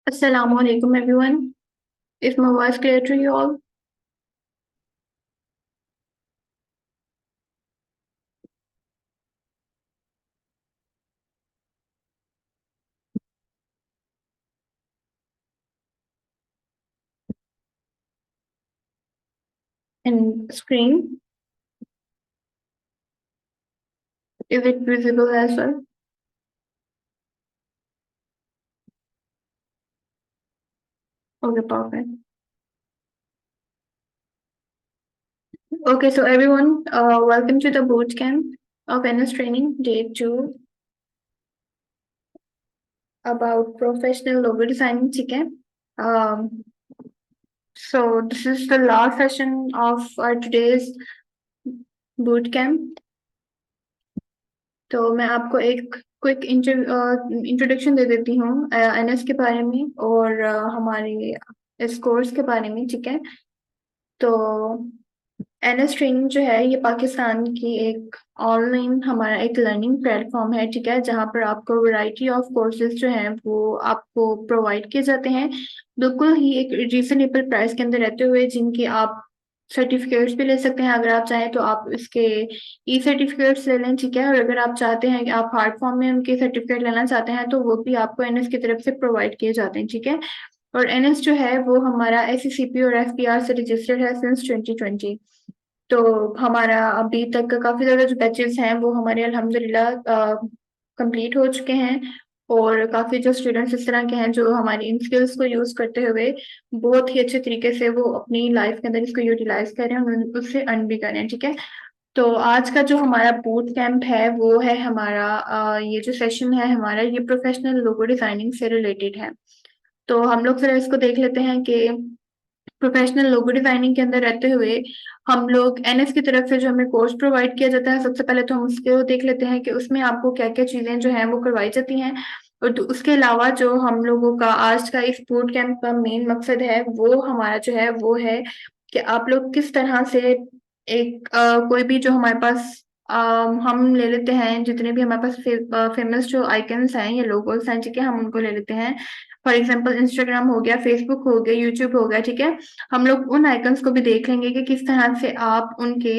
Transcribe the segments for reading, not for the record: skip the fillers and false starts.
Assalamu alaikum everyone. Is my voice clear to you all? And screen, is it visible as well? Okay, perfect. Okay, so everyone, welcome to the boot camp of NS training day 2 about professional logo designing. ठीक है? Um, so this is the last session of our today's boot camp. तो मैं आपको एक quick introduction दे देती हूँ NS के बारे में और हमारे इस कोर्स के बारे में, ठीक है? तो एनएस ट्रेनिंग जो है ये पाकिस्तान की एक ऑनलाइन हमारा एक लर्निंग प्लेटफॉर्म है, ठीक है, जहाँ पर आपको वैरायटी ऑफ कोर्सेज जो हैं वो आपको प्रोवाइड किए जाते हैं बिल्कुल ही एक रीजनेबल प्राइस के अंदर रहते हुए, जिनकी आप सर्टिफिकेट्स भी ले सकते हैं। अगर आप चाहें तो आप इसके ई सर्टिफिकेट्स ले लें, ठीक है, और अगर आप चाहते हैं कि आप हार्ड फॉर्म में उनके सर्टिफिकेट लेना चाहते हैं तो वो भी आपको एनएस की तरफ से प्रोवाइड किए जाते हैं, ठीक है। और एनएस जो है वो हमारा एससीसीपी और एफपीआर से रजिस्टर्ड है सिंस 2020। तो हमारा अभी तक का काफी ज्यादा जो बैचेस हैं वो हमारे अल्हम्दुलिल्लाह कंप्लीट हो चुके हैं। और काफी जो स्टूडेंट्स इस तरह के हैं जो हमारी इन स्किल्स को यूज करते हुए बहुत ही अच्छे तरीके से वो अपनी लाइफ के अंदर इसको यूटिलाइज कर रहे हैं और उससे अर्न भी कर रहे हैं, ठीक है। तो आज का जो हमारा बूट कैंप है वो है हमारा ये जो सेशन है हमारा ये प्रोफेशनल लोगो डिजाइनिंग से रिलेटेड है। तो हम लोग जरा इसको देख लेते हैं कि प्रोफेशनल लोगो डिजाइनिंग के अंदर रहते हुए हम लोग एनएस की तरफ से जो हमें कोर्स प्रोवाइड किया जाता है, सबसे पहले तो हम उसको देख लेते हैं कि उसमें आपको क्या क्या चीजें जो हैं वो करवाई जाती हैं। और तो उसके अलावा जो हम लोगों का आज का इस बूट कैंप का मेन मकसद है वो हमारा जो है वो है कि आप लोग किस तरह से एक कोई भी जो हमारे पास हम ले लेते हैं जितने भी हमारे पास फेमस जो आइकन्स हैं या लोगोस हैं, ठीक है, हम उनको ले लेते हैं। फॉर एग्जाम्पल इंस्टाग्राम हो गया, फेसबुक हो गया, यूट्यूब हो गया, ठीक है। हम लोग उन आइकन्स को भी देख लेंगे कि किस तरह से आप उनके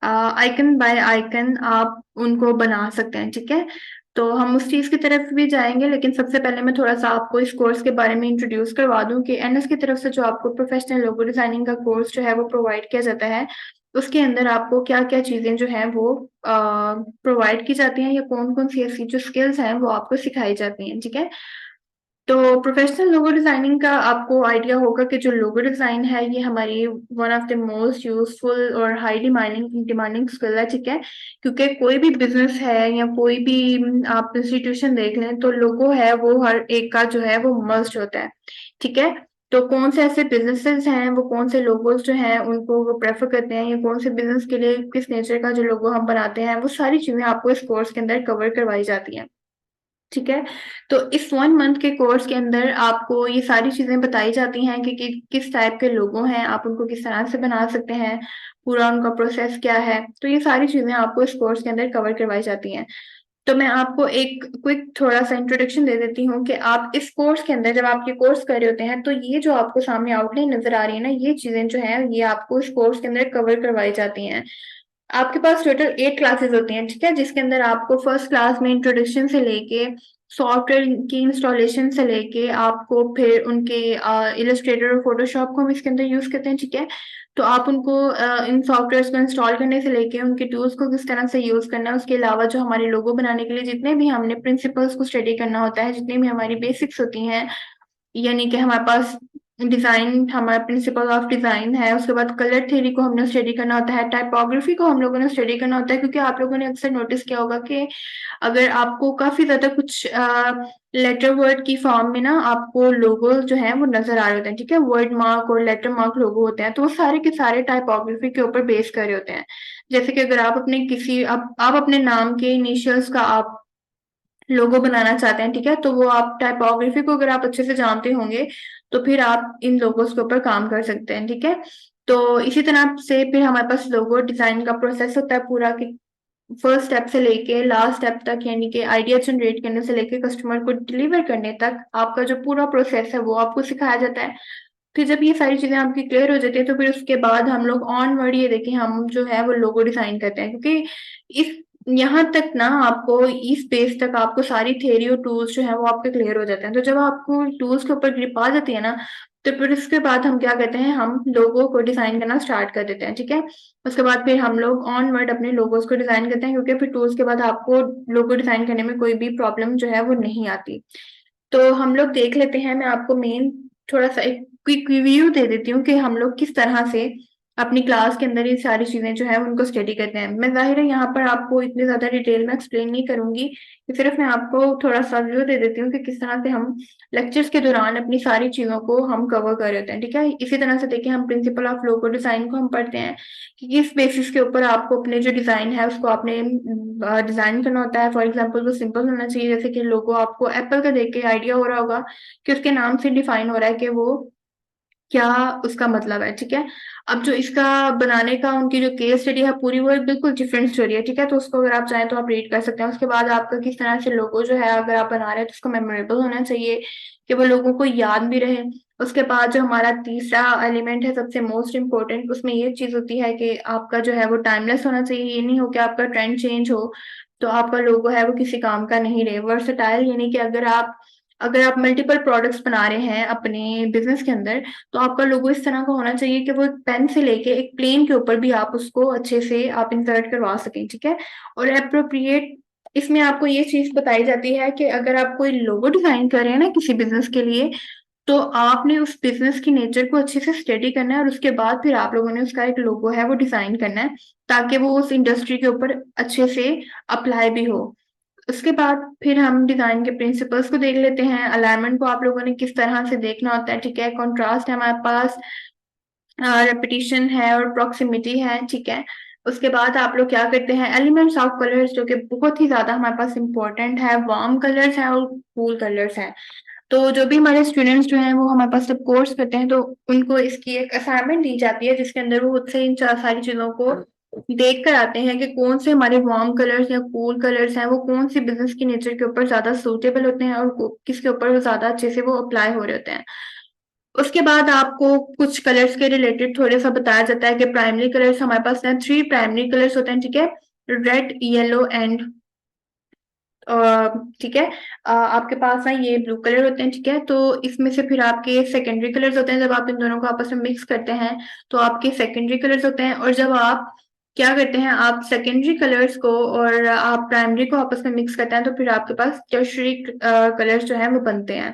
आइकन बाय आइकन आप उनको बना सकते हैं, ठीक है। तो हम उस चीज की तरफ भी जाएंगे, लेकिन सबसे पहले मैं थोड़ा सा आपको इस कोर्स के बारे में इंट्रोड्यूस करवा दूं कि एनएस की तरफ से जो आपको प्रोफेशनल लोगो डिजाइनिंग का कोर्स जो है वो प्रोवाइड किया जाता है उसके अंदर आपको क्या क्या चीजें जो है वो प्रोवाइड की जाती हैं या कौन कौन सी ऐसी जो स्किल्स हैं वो आपको सिखाई जाती हैं, ठीक है। तो प्रोफेशनल लोगो डिजाइनिंग का आपको आइडिया होगा कि जो लोगो डिजाइन है ये हमारी one of the most useful और हाई डिमांडिंग डिमांडिंग स्किल है, ठीक है। क्योंकि कोई भी बिजनेस है या कोई भी आप इंस्टीट्यूशन देख लें तो लोगो है वो हर एक का जो है वो मस्ट होता है, ठीक है। तो कौन से ऐसे बिजनेसेस हैं वो कौन से लोगोस जो हैं उनको वो प्रेफर करते हैं या कौन से बिजनेस के लिए किस नेचर का जो लोगो हम बनाते हैं वो सारी चीजें आपको इस कोर्स के अंदर कवर करवाई जाती हैं, ठीक है। तो इस 1 मंथ के कोर्स के अंदर आपको ये सारी चीजें बताई जाती हैं कि किस टाइप के लोगों हैं, आप उनको किस तरह से बना सकते हैं, पूरा उनका प्रोसेस क्या है। तो ये सारी चीजें आपको इस कोर्स के अंदर कवर करवाई जाती हैं। तो मैं आपको एक क्विक थोड़ा सा इंट्रोडक्शन दे देती हूँ कि आप इस कोर्स के अंदर जब आप ये कोर्स कर रहे होते हैं तो ये जो आपको सामने आउटलाइन नजर आ रही है ना, ये चीजें जो हैं ये आपको इस कोर्स के अंदर कवर करवाई जाती हैं। आपके पास टोटल 8 क्लासेस होती हैं, ठीक है, जिसके अंदर आपको फर्स्ट क्लास में इंट्रोडक्शन से लेके सॉफ्टवेयर की इंस्टॉलेशन से लेके आपको फिर उनके इलस्ट्रेटर और फोटोशॉप को हम इसके अंदर यूज करते हैं, ठीक है। तो आप उनको इन सॉफ्टवेयर को इंस्टॉल करने से लेके उनके टूल्स को किस तरह से यूज करना है, उसके अलावा जो हमारे लोगो बनाने के लिए जितने भी हमने प्रिंसिपल्स को स्टडी करना होता है, जितनी भी हमारी बेसिक्स होती हैं, यानी कि हमारे पास डिजाइन हमारा प्रिंसिपल ऑफ डिजाइन है, उसके बाद कलर थ्योरी को हमने स्टडी करना होता है, टाइपोग्राफी को हम लोगों ने स्टडी करना होता है, क्योंकि आप लोगों ने अक्सर नोटिस किया होगा कि अगर आपको काफी ज्यादा कुछ लेटर वर्ड की फॉर्म में ना आपको लोगो जो है वो नजर आ रहे होते हैं, ठीक है, वर्ड मार्क और लेटर मार्क लोगो होते हैं, तो वो सारे के सारे टाइपोग्राफी के ऊपर बेस कर रहे होते हैं। जैसे कि अगर आप अपने किसी आप अपने नाम के इनिशियल्स का आप लोगो बनाना चाहते हैं, ठीक है, तो वो आप टाइपोग्राफी को अगर आप अच्छे से जानते होंगे तो फिर आप इन लोगोस के ऊपर काम कर सकते हैं, ठीक है। तो इसी तरह से फिर हमारे पास लोगो डिजाइन का प्रोसेस होता है पूरा, फर्स्ट स्टेप से लेके लास्ट स्टेप तक, यानी कि आइडिया जनरेट करने से लेके कस्टमर को डिलीवर करने तक आपका जो पूरा प्रोसेस है वो आपको सिखाया जाता है। फिर जब ये सारी चीजें आपकी क्लियर हो जाती है तो फिर उसके बाद हम लोग ऑनवर्ड ये देखें, हम जो है वो लोगो डिजाइन करते हैं, क्योंकि इस यहाँ तक ना आपको इस बेस तक आपको सारी थ्योरी और टूल्स जो है वो आपके क्लियर हो जाते हैं। तो जब आपको टूल्स के ऊपर ग्रिप आ जाती है ना, तो फिर उसके बाद हम क्या करते हैं, हम लोगों को डिजाइन करना स्टार्ट कर देते हैं। ठीक है, उसके बाद फिर हम लोग ऑनवर्ड अपने लोगोस को डिजाइन करते हैं, क्योंकि फिर टूल्स के बाद आपको लोगो डिजाइन करने में कोई भी प्रॉब्लम जो है वो नहीं आती। तो हम लोग देख लेते हैं, मैं आपको मेन थोड़ा सा एक क्विक रिव्यू दे देती हूँ कि हम लोग किस तरह से अपनी क्लास के अंदर ये सारी चीजें जो है उनको स्टडी करते हैं। मैं जाहिर है यहाँ पर आपको इतनी ज्यादा डिटेल में एक्सप्लेन नहीं करूंगी, कि सिर्फ मैं आपको थोड़ा सा व्यू दे देती हूँ कि किस तरह से हम लेक्चर्स के दौरान अपनी सारी चीजों को हम कवर कर रहे हैं। ठीक है, इसी तरह से देखिए, हम प्रिंसिपल ऑफ लोगो डिजाइन को हम पढ़ते हैं कि किस बेसिस के ऊपर आपको अपने जो डिजाइन है उसको आपने डिजाइन करना होता है। फॉर एग्जांपल वो सिंपल होना चाहिए, जैसे कि लोगो आपको एप्पल का देख के आइडिया हो रहा होगा कि उसके नाम से डिफाइन हो रहा है कि वो क्या उसका मतलब है। ठीक है, अब जो इसका बनाने का उनकी जो केस स्टडी है पूरी, वो एक बिल्कुल डिफरेंट स्टोरी है। ठीक है, तो उसको अगर आप चाहें तो आप रीड कर सकते हैं। उसके बाद आपका किस तरह से लोगो जो है अगर आप बना रहे हैं तो उसको मेमोरेबल होना चाहिए कि वो लोगों को याद भी रहे। उसके बाद जो हमारा तीसरा एलिमेंट है सबसे मोस्ट इम्पोर्टेंट, उसमें ये चीज होती है कि आपका जो है वो टाइमलेस होना चाहिए। ये नहीं हो कि आपका ट्रेंड चेंज हो तो आपका लोगो है वो किसी काम का नहीं रहे। वर्सटाइल, यानी कि अगर आप मल्टीपल प्रोडक्ट्स बना रहे हैं अपने बिजनेस के अंदर, तो आपका लोगो इस तरह का होना चाहिए कि वो एक पेन से लेके एक प्लेन के ऊपर भी आप उसको अच्छे से आप इंसर्ट करवा सकें। ठीक है, और अप्रोप्रिएट, इसमें आपको ये चीज बताई जाती है कि अगर आप कोई लोगो डिजाइन कर रहे हैं ना किसी बिजनेस के लिए, तो आपने उस बिजनेस की नेचर को अच्छे से स्टडी करना है और उसके बाद फिर आप लोगों ने उसका एक लोगो है वो डिजाइन करना है, ताकि वो उस इंडस्ट्री के ऊपर अच्छे से अप्लाई भी हो। उसके बाद फिर हम डिजाइन के प्रिंसिपल्स को देख लेते हैं। अलाइनमेंट को आप लोगों ने किस तरह से देखना होता है। ठीक है, कॉन्ट्रास्ट है हमारे पास, रेपिटेशन है और प्रोक्सिमिटी है। ठीक है, उसके बाद आप लोग क्या करते हैं, एलिमेंट्स ऑफ कलर्स, जो कि बहुत ही ज्यादा हमारे पास इंपॉर्टेंट है। वार्म कलर्स हैं और कूल कलर्स हैं। तो जो भी हमारे स्टूडेंट्स जो हैं वो हमारे पास जब कोर्स करते हैं तो उनको इसकी एक असाइनमेंट दी जाती है, जिसके अंदर वो खुद से इन चार सारी चीजों को देख कर आते हैं कि कौन से हमारे वार्म कलर्स या कूल कलर्स हैं वो कौन सी बिजनेस की नेचर के ऊपर ज्यादा सूटेबल होते हैं और किसके ऊपर वो ज्यादा अच्छे से वो अप्लाई हो रहे होते हैं। उसके बाद आपको कुछ कलर्स के रिलेटेड थोड़ा सा बताया जाता है कि प्राइमरी कलर्स हमारे पास हैं, 3 प्राइमरी कलर्स होते हैं। ठीक है, रेड, येलो एंड, ठीक है, आपके पास ना ये ब्लू कलर होते हैं। ठीक है, तो इसमें से फिर आपके सेकेंडरी कलर्स होते हैं। जब आप इन दोनों को आपस में मिक्स करते हैं तो आपके सेकेंडरी कलर्स होते हैं। और जब आप क्या करते हैं, आप सेकेंडरी कलर्स को और आप प्राइमरी को आपस में मिक्स करते हैं तो फिर आपके पास टर्शरी कलर्स जो है वो बनते हैं।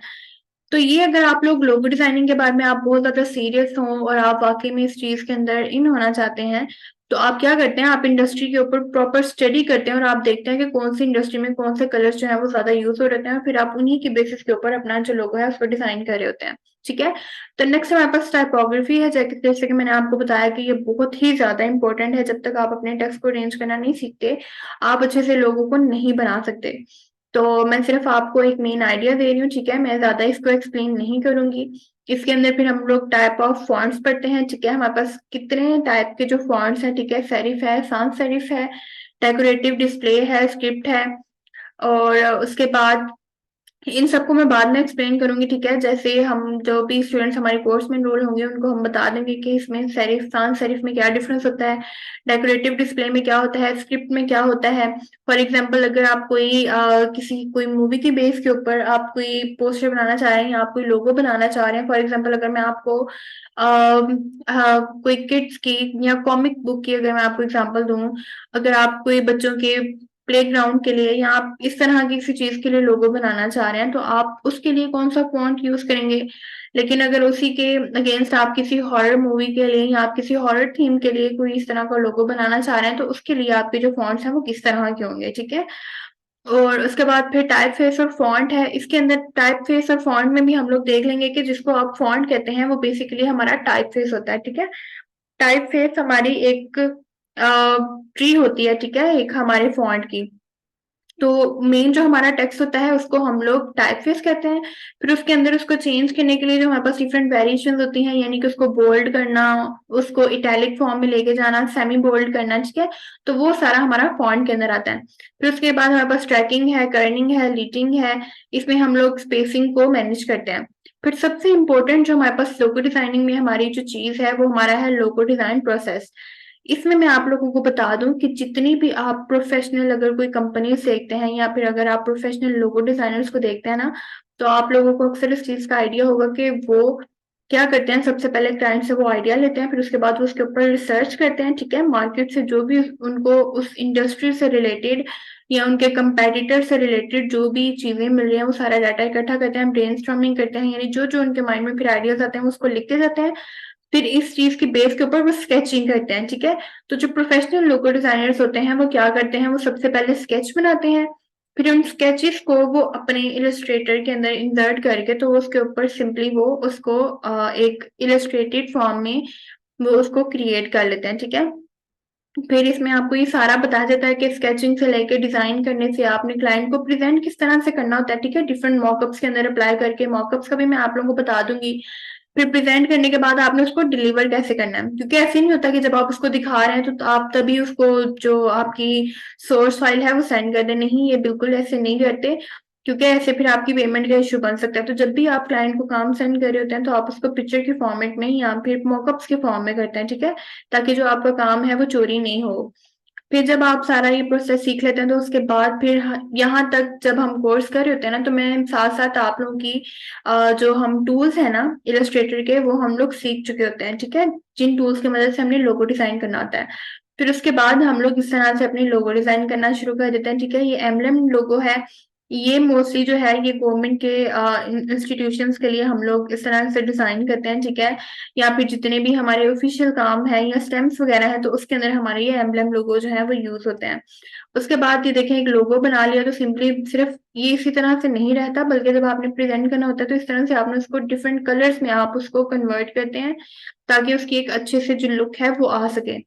तो ये अगर आप लोग लोगो डिजाइनिंग के बारे में आप बहुत ज्यादा सीरियस हो और आप वाकई में इस चीज के अंदर इन होना चाहते हैं, तो आप क्या करते हैं, आप इंडस्ट्री के ऊपर प्रॉपर स्टडी करते हैं और आप देखते हैं कि कौन सी इंडस्ट्री में कौन से कलर्स जो है वो ज्यादा यूज हो रहे हैं, और फिर आप उन्हीं की बेसिस के ऊपर अपना जो लोगो है उसको डिजाइन कर रहे होते हैं। ठीक है, तो नेक्स्ट हमारे पास टाइपोग्राफी है। जैसे कि मैंने आपको बताया कि ये बहुत ही ज्यादा इंपॉर्टेंट है। जब तक आप अपने टेक्स्ट को अरेंज करना नहीं सीखते, आप अच्छे से लोगों को नहीं बना सकते। तो मैं सिर्फ आपको एक मेन आइडिया दे रही हूँ। ठीक है, मैं ज्यादा इसको एक्सप्लेन नहीं करूंगी। इसके अंदर फिर हम लोग टाइप ऑफ फॉन्ट्स पढ़ते हैं। ठीक है, हमारे पास कितने टाइप के जो फॉन्ट्स हैं, ठीक है, सेरिफ है, sans सेरिफ है, डेकोरेटिव डिस्प्ले है, स्क्रिप्ट है, और उसके बाद इन सबको मैं बाद में एक्सप्लेन करूंगी। ठीक है, जैसे हम जो भी स्टूडेंट्स हमारे कोर्स में एनरोल होंगे उनको हम बता देंगे कि इसमें सेरिफ sans सेरिफ में क्या डिफरेंस होता है, डेकोरेटिव डिस्प्ले में क्या होता है, स्क्रिप्ट में क्या होता है। फॉर एग्जांपल, अगर आप कोई मूवी की बेस के ऊपर आप कोई पोस्टर बनाना चाह रहे हैं या आप कोई लोगो बनाना चाह रहे हैं, फॉर एग्जांपल अगर मैं आपको कोई किड्स की या कॉमिक बुक की अगर मैं आपको एग्जांपल दूं, अगर आप कोई बच्चों के प्लेग्राउंड के लिए या आप इस तरह की किसी चीज के लिए लोगो बनाना चाह रहे हैं, तो आप उसके लिए कौन सा फॉन्ट यूज करेंगे। लेकिन अगर उसी के अगेंस्ट आप किसी हॉरर मूवी के लिए या आप किसी हॉरर थीम के लिए कोई इस तरह का लोगो बनाना चाह रहे हैं, तो उसके लिए आपके जो फॉन्ट्स हैं वो किस तरह के होंगे। ठीक है, और उसके बाद फिर टाइप फेस और फॉन्ट है। इसके अंदर टाइप फेस और फॉन्ट में भी हम लोग देख लेंगे कि जिसको आप फॉन्ट कहते हैं वो बेसिकली हमारा टाइप फेस होता है। ठीक है, टाइप फेस हमारी एक ट्री होती है। ठीक है, एक हमारे फॉन्ट की, तो मेन जो हमारा टेक्स्ट होता है उसको हम लोग टाइपफेस कहते हैं। फिर उसके अंदर उसको चेंज करने के लिए जो हमारे पास डिफरेंट वेरिएशन होती हैं, यानी कि उसको बोल्ड करना, उसको इटैलिक फॉर्म में लेके जाना, सेमी बोल्ड करना, ठीक है, तो वो सारा हमारा फॉन्ट के अंदर आता है। फिर उसके बाद हमारे पास ट्रैकिंग है, कर्निंग है, लीटिंग है, इसमें हम लोग स्पेसिंग को मैनेज करते हैं। फिर सबसे इम्पोर्टेंट जो हमारे पास लोगो डिजाइनिंग में हमारी जो चीज है वो हमारा है लोगो डिजाइन प्रोसेस। इसमें मैं आप लोगों को बता दूं कि जितनी भी आप प्रोफेशनल अगर कोई कंपनी देखते हैं या फिर अगर आप प्रोफेशनल लोगो डिजाइनर्स को देखते हैं ना, तो आप लोगों को अक्सर इस चीज का आइडिया होगा कि वो क्या करते हैं। सबसे पहले क्लाइंट से वो आइडिया लेते हैं, फिर उसके बाद वो उसके ऊपर रिसर्च करते हैं, ठीक है, मार्केट से जो भी उनको उस इंडस्ट्री से रिलेटेड या उनके कंपेटिटर से रिलेटेड जो भी चीजें मिल रही हैं वो सारा डाटा इकट्ठा करते हैं, ब्रेनस्टॉर्मिंग करते हैं, यानी जो जो उनके माइंड में फिर आइडियाज आते हैं वो उसको लिखते जाते हैं। फिर इस चीज की बेस के ऊपर वो स्केचिंग करते हैं, ठीक है। तो जो प्रोफेशनल लोगो डिजाइनर्स होते हैं वो क्या करते हैं, वो सबसे पहले स्केच बनाते हैं, फिर उन स्केचेस को वो अपने इलस्ट्रेटर के अंदर इंसर्ट करके तो उसके ऊपर सिंपली वो उसको एक इलस्ट्रेटेड फॉर्म में वो उसको क्रिएट कर लेते हैं, ठीक है। फिर इसमें आपको ये सारा बता देता है कि स्केचिंग से लेके डिजाइन करने से आपने क्लाइंट को प्रेजेंट किस तरह से करना होता है, ठीक है, डिफरेंट मॉकअप्स के अंदर अप्लाई करके। मॉकअप्स का भी मैं आप लोगों को बता दूंगी। फिर प्रेजेंट करने के बाद आपने उसको डिलीवर कैसे करना है, क्योंकि ऐसे नहीं होता कि जब आप उसको दिखा रहे हैं तो आप तभी उसको जो आपकी सोर्स फाइल है वो सेंड कर दे, नहीं, ये बिल्कुल ऐसे नहीं करते, क्योंकि ऐसे फिर आपकी पेमेंट का इश्यू बन सकता है। तो जब भी आप क्लाइंट को काम सेंड कर रहे होते हैं तो आप उसको पिक्चर के फॉर्मेट में या फिर मॉकअप्स के फॉर्म में करते हैं, ठीक है, ताकि जो आपका काम है वो चोरी नहीं हो। फिर जब आप सारा ये प्रोसेस सीख लेते हैं तो उसके बाद फिर यहाँ तक जब हम कोर्स कर रहे होते हैं ना, तो मैं साथ साथ आप लोगों की जो हम टूल्स है ना इलस्ट्रेटर के, वो हम लोग सीख चुके होते हैं, ठीक है, जिन टूल्स की मदद से हमने लोगो डिजाइन करना होता है। फिर उसके बाद हम लोग इस तरह से अपनी लोगो डिजाइन करना शुरू कर देते हैं, ठीक है। ये एम्बलम लोगो है, ये मोस्टली जो है ये गवर्नमेंट के इंस्टीट्यूशंस के लिए हम लोग इस तरह से डिजाइन करते हैं, ठीक है। या फिर जितने भी हमारे ऑफिशियल काम है या स्टेम्प्स वगैरह है तो उसके अंदर हमारे ये एम्बलम लोगो जो है वो यूज होते हैं। उसके बाद ये देखें, एक लोगो बना लिया तो सिंपली सिर्फ ये इसी तरह से नहीं रहता, बल्कि जब आपने प्रेजेंट करना होता है तो इस तरह से आपने उसको डिफरेंट कलर्स में आप उसको कन्वर्ट करते हैं ताकि उसकी एक अच्छे से जो लुक है वो आ सके,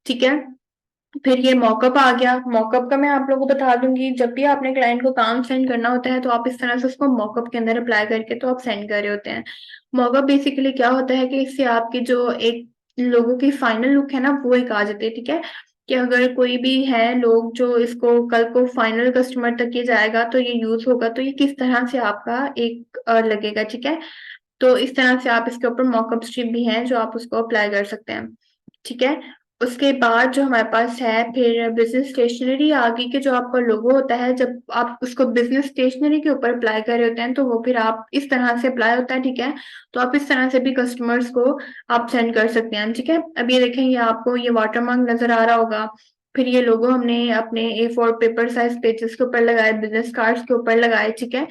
ठीक है। फिर ये मॉकअप आ गया। मॉकअप का मैं आप लोगों को बता दूंगी, जब भी आपने क्लाइंट को काम सेंड करना होता है तो आप इस तरह से उसको मॉकअप के अंदर अप्लाई करके तो आप सेंड कर रहे होते हैं। मॉकअप बेसिकली क्या होता है कि इससे आपकी जो एक लोगों की फाइनल लुक है ना वो एक आ जाती है, ठीक है। कि अगर कोई भी है लोग जो इसको कल को फाइनल कस्टमर तक ये जाएगा तो ये यूज होगा तो ये किस तरह से आपका एक लगेगा, ठीक है। तो इस तरह से आप इसके ऊपर मॉकअप स्ट्रिप भी हैं जो आप उसको अप्लाई कर सकते हैं, ठीक है। उसके बाद जो हमारे पास है फिर बिजनेस स्टेशनरी आ गई, कि जो आपका लोगो होता है जब आप उसको बिजनेस स्टेशनरी के ऊपर अप्लाई कर रहे होते हैं तो वो फिर आप इस तरह से अप्लाई होता है, ठीक है। तो आप इस तरह से भी कस्टमर्स को आप सेंड कर सकते हैं, ठीक है। अब ये देखें, ये आपको ये वाटरमार्क नजर आ रहा होगा। फिर ये लोगो हमने अपने A4 पेपर साइज पेजेस के ऊपर लगाए, बिजनेस कार्ड्स के ऊपर लगाए, ठीक है।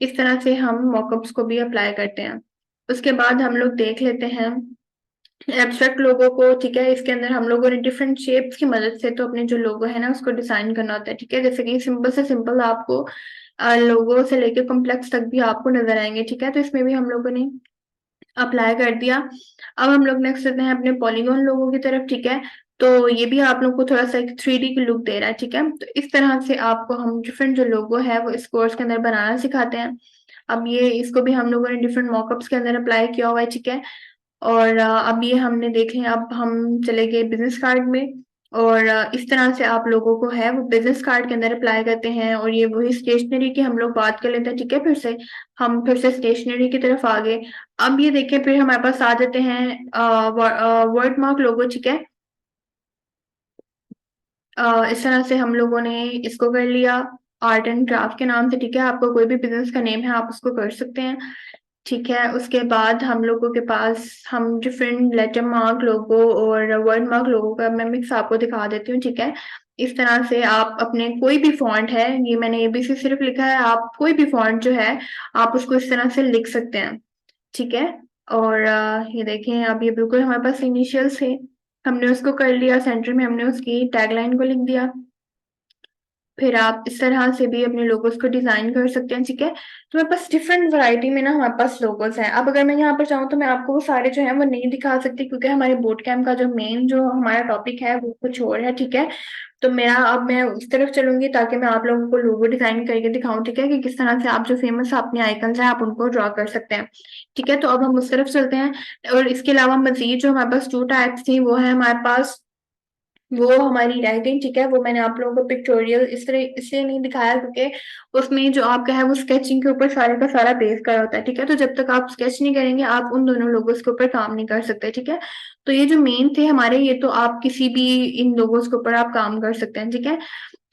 इस तरह से हम मॉकअप्स को भी अप्लाई करते हैं। उसके बाद हम लोग देख लेते हैं एब्स्ट्रैक्ट लोगो को, ठीक है। इसके अंदर हम लोगों ने डिफरेंट शेप्स की मदद से तो अपने जो लोगो है ना उसको डिजाइन करना होता है, ठीक है। जैसे कि सिंपल से सिंपल आपको लोगो से लेके कॉम्प्लेक्स तक भी आपको नजर आएंगे, ठीक है। तो इसमें भी हम लोगों ने अप्लाई कर दिया। अब हम लोग नेक्स्ट करते हैं अपने पॉलीगॉन लोगों की तरफ, ठीक है। तो ये भी आप लोग को थोड़ा सा एक 3D की लुक दे रहा है, ठीक है। तो इस तरह से आपको हम डिफरेंट जो लोगो है वो इस कोर्स के अंदर बनाना सिखाते हैं। अब ये इसको भी हम लोगों ने डिफरेंट मॉकअप्स के अंदर अप्लाई किया हुआ है, ठीक है। और अब ये हमने देख लिया, अब हम चले गए बिजनेस कार्ड में। और इस तरह से आप लोगों को है वो बिजनेस कार्ड के अंदर अप्लाई करते हैं। और ये वही स्टेशनरी की हम लोग बात कर लेते हैं, ठीक है। फिर से हम फिर से स्टेशनरी की तरफ आ गए। अब ये देखें, फिर हमारे पास आ जाते हैं वर्ड मार्क लोगो, ठीक है। इस तरह से हम लोगों ने इसको कर लिया आर्ट एंड क्राफ्ट के नाम से, ठीक है। आपको कोई भी बिजनेस का नेम है आप उसको कर सकते हैं, ठीक है। उसके बाद हम लोगों के पास हम डिफरेंट लेटर मार्क लोगो और वर्ड मार्क लोगो का मैं मिक्स आपको दिखा देती हूँ, ठीक है। इस तरह से आप अपने कोई भी फॉन्ट है, ये मैंने ABC सिर्फ लिखा है, आप कोई भी फॉन्ट जो है आप उसको इस तरह से लिख सकते हैं, ठीक है। और ये देखें, अब ये बिल्कुल हमारे पास इनिशियल्स है, हमने उसको कर लिया, सेंटर में हमने उसकी टैगलाइन को लिख दिया। फिर आप इस तरह से भी अपने लोगोस को डिजाइन कर सकते हैं, ठीक है। तो मेरे पास डिफरेंट वैरायटी में ना हमारे पास लोगोस हैं। अब अगर मैं यहाँ पर चाहूँ तो मैं आपको वो सारे जो है वो नहीं दिखा सकती, क्योंकि हमारे बोट कैम्प का जो मेन जो हमारा टॉपिक है वो कुछ और है, ठीक है। तो मेरा अब मैं उस तरफ चलूंगी ताकि मैं आप लोगों को लोगो डिजाइन करके दिखाऊं, ठीक है, कि किस तरह से आप जो फेमस अपने आइकन्स हैं आप उनको ड्रॉ कर सकते हैं, ठीक है। तो अब हम उस तरफ चलते हैं। और इसके अलावा मजीद जो हमारे पास टू टाइप्स थी वो है हमारे पास, वो हमारी राइटिंग, ठीक है। वो मैंने आप लोगों को पिक्टोरियल इस तरह इसलिए नहीं दिखाया क्योंकि उसमें जो आपका है वो स्केचिंग के ऊपर सारे का सारा बेस करा होता है, ठीक है। तो जब तक आप स्केच नहीं करेंगे आप उन दोनों लोगों के ऊपर काम नहीं कर सकते, ठीक है। तो ये जो मेन थे हमारे, ये तो आप किसी भी इन लोगों के ऊपर आप काम कर सकते हैं, ठीक है।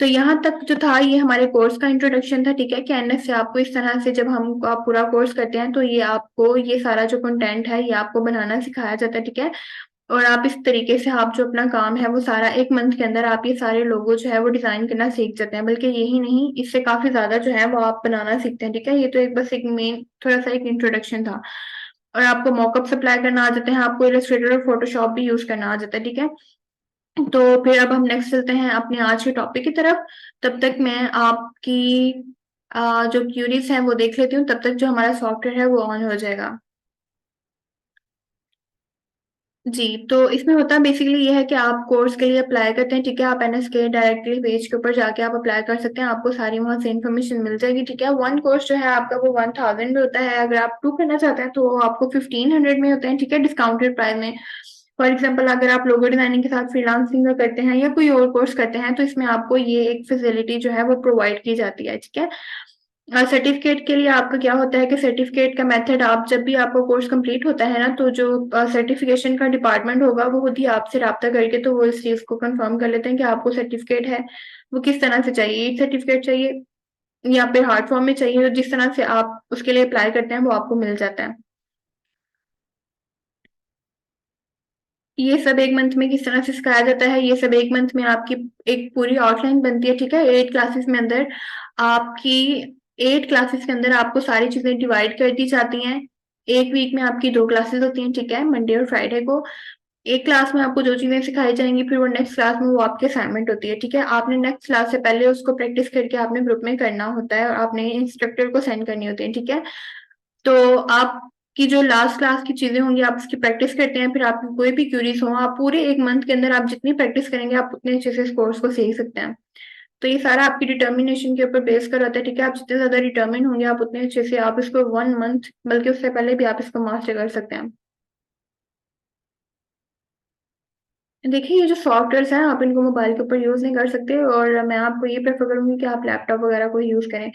तो यहाँ तक जो था ये हमारे कोर्स का इंट्रोडक्शन था, ठीक है। कि एनएस से आपको इस तरह से जब हम आप पूरा कोर्स करते हैं तो ये आपको ये सारा जो कंटेंट है ये आपको बनाना सिखाया जाता है, ठीक है। और आप इस तरीके से आप जो अपना काम है वो सारा एक मंथ के अंदर आप ये सारे लोगो जो है वो डिजाइन करना सीख जाते हैं, बल्कि यही नहीं इससे काफी ज्यादा जो है वो आप बनाना सीखते हैं, ठीक है। ये तो एक बस एक मेन थोड़ा सा एक इंट्रोडक्शन था। और आपको मॉकअप सप्लाई करना आ जाते हैं, आपको इलस्ट्रेटर और फोटोशॉप भी यूज करना आ जाता है, ठीक है। तो फिर अब हम नेक्स्ट चलते हैं अपने आज के टॉपिक की तरफ। तब तक मैं आपकी जो क्यूरीज हैं वो देख लेती हूँ, तब तक जो हमारा सॉफ्टवेयर है वो ऑन हो जाएगा। जी, तो इसमें होता है बेसिकली ये है कि आप कोर्स के लिए अप्लाई करते हैं, ठीक है। आप एनएस के डायरेक्टली पेज के ऊपर जाके आप अप्लाई कर सकते हैं, आपको सारी वहां से इन्फॉर्मेशन मिल जाएगी, ठीक है। वन कोर्स जो है आपका वो 1000 में होता है, अगर आप टू करना चाहते हैं तो वो आपको 1500 में होते हैं, ठीक है, डिस्काउंटेड प्राइस में। फॉर एग्जाम्पल अगर आप लोगो डिजाइनिंग के साथ फ्रीलांसिंग का करते हैं या कोई और कोर्स करते हैं तो इसमें आपको ये एक फैसिलिटी जो है वो प्रोवाइड की जाती है, ठीक है। सर्टिफिकेट के लिए आपका क्या होता है कि सर्टिफिकेट का मेथड, आप जब भी आपका कोर्स कंप्लीट होता है ना तो जो सर्टिफिकेशन का डिपार्टमेंट होगा वो खुद ही आपसे राब्ता करके तो वो इस चीज को कंफर्म कर लेते हैं कि आपको सर्टिफिकेट है वो किस तरह से चाहिए, ई सर्टिफिकेट चाहिए या फिर हार्ड फॉर्म में चाहिए, तो जिस तरह से आप उसके लिए अप्लाई करते हैं वो आपको मिल जाता है। ये सब एक मंथ में किस तरह से सिखाया जाता है, ये सब एक मंथ में आपकी एक पूरी आउटलाइन बनती है, ठीक है। 8 क्लासेस में अंदर आपकी 8 क्लासेस के अंदर आपको सारी चीजें डिवाइड कर दी जाती हैं। एक वीक में आपकी 2 क्लासेस होती हैं, ठीक है, मंडे और फ्राइडे को। एक क्लास में आपको जो चीजें सिखाई जाएंगी फिर वो नेक्स्ट क्लास में वो आपके असाइनमेंट होती है, ठीक है। आपने नेक्स्ट क्लास से पहले उसको प्रैक्टिस करके आपने ग्रुप में करना होता है और आपने इंस्ट्रक्टर को सेंड करनी होती है, ठीक है। तो आपकी जो लास्ट क्लास की चीजें होंगी आप उसकी प्रैक्टिस करते हैं, फिर आपकी कोई भी क्यूरीज हो आप पूरे एक मंथ के अंदर आप जितनी प्रैक्टिस करेंगे आप उतने अच्छे से इस कोर्स को सीख सकते हैं। तो ये सारा आपकी डिटर्मिनेशन के ऊपर बेस कर होता है, ठीक है। आप जितने ज्यादा डिटर्मिन होंगे आप उतने अच्छे से आप इसको 1 मंथ बल्कि उससे पहले भी आप इसको मास्टर कर सकते हैं। देखिए ये जो सॉफ्टवेयर हैं आप इनको मोबाइल के ऊपर यूज नहीं कर सकते, और मैं आपको ये प्रेफर करूंगी कि आप लैपटॉप वगैरह को यूज करें।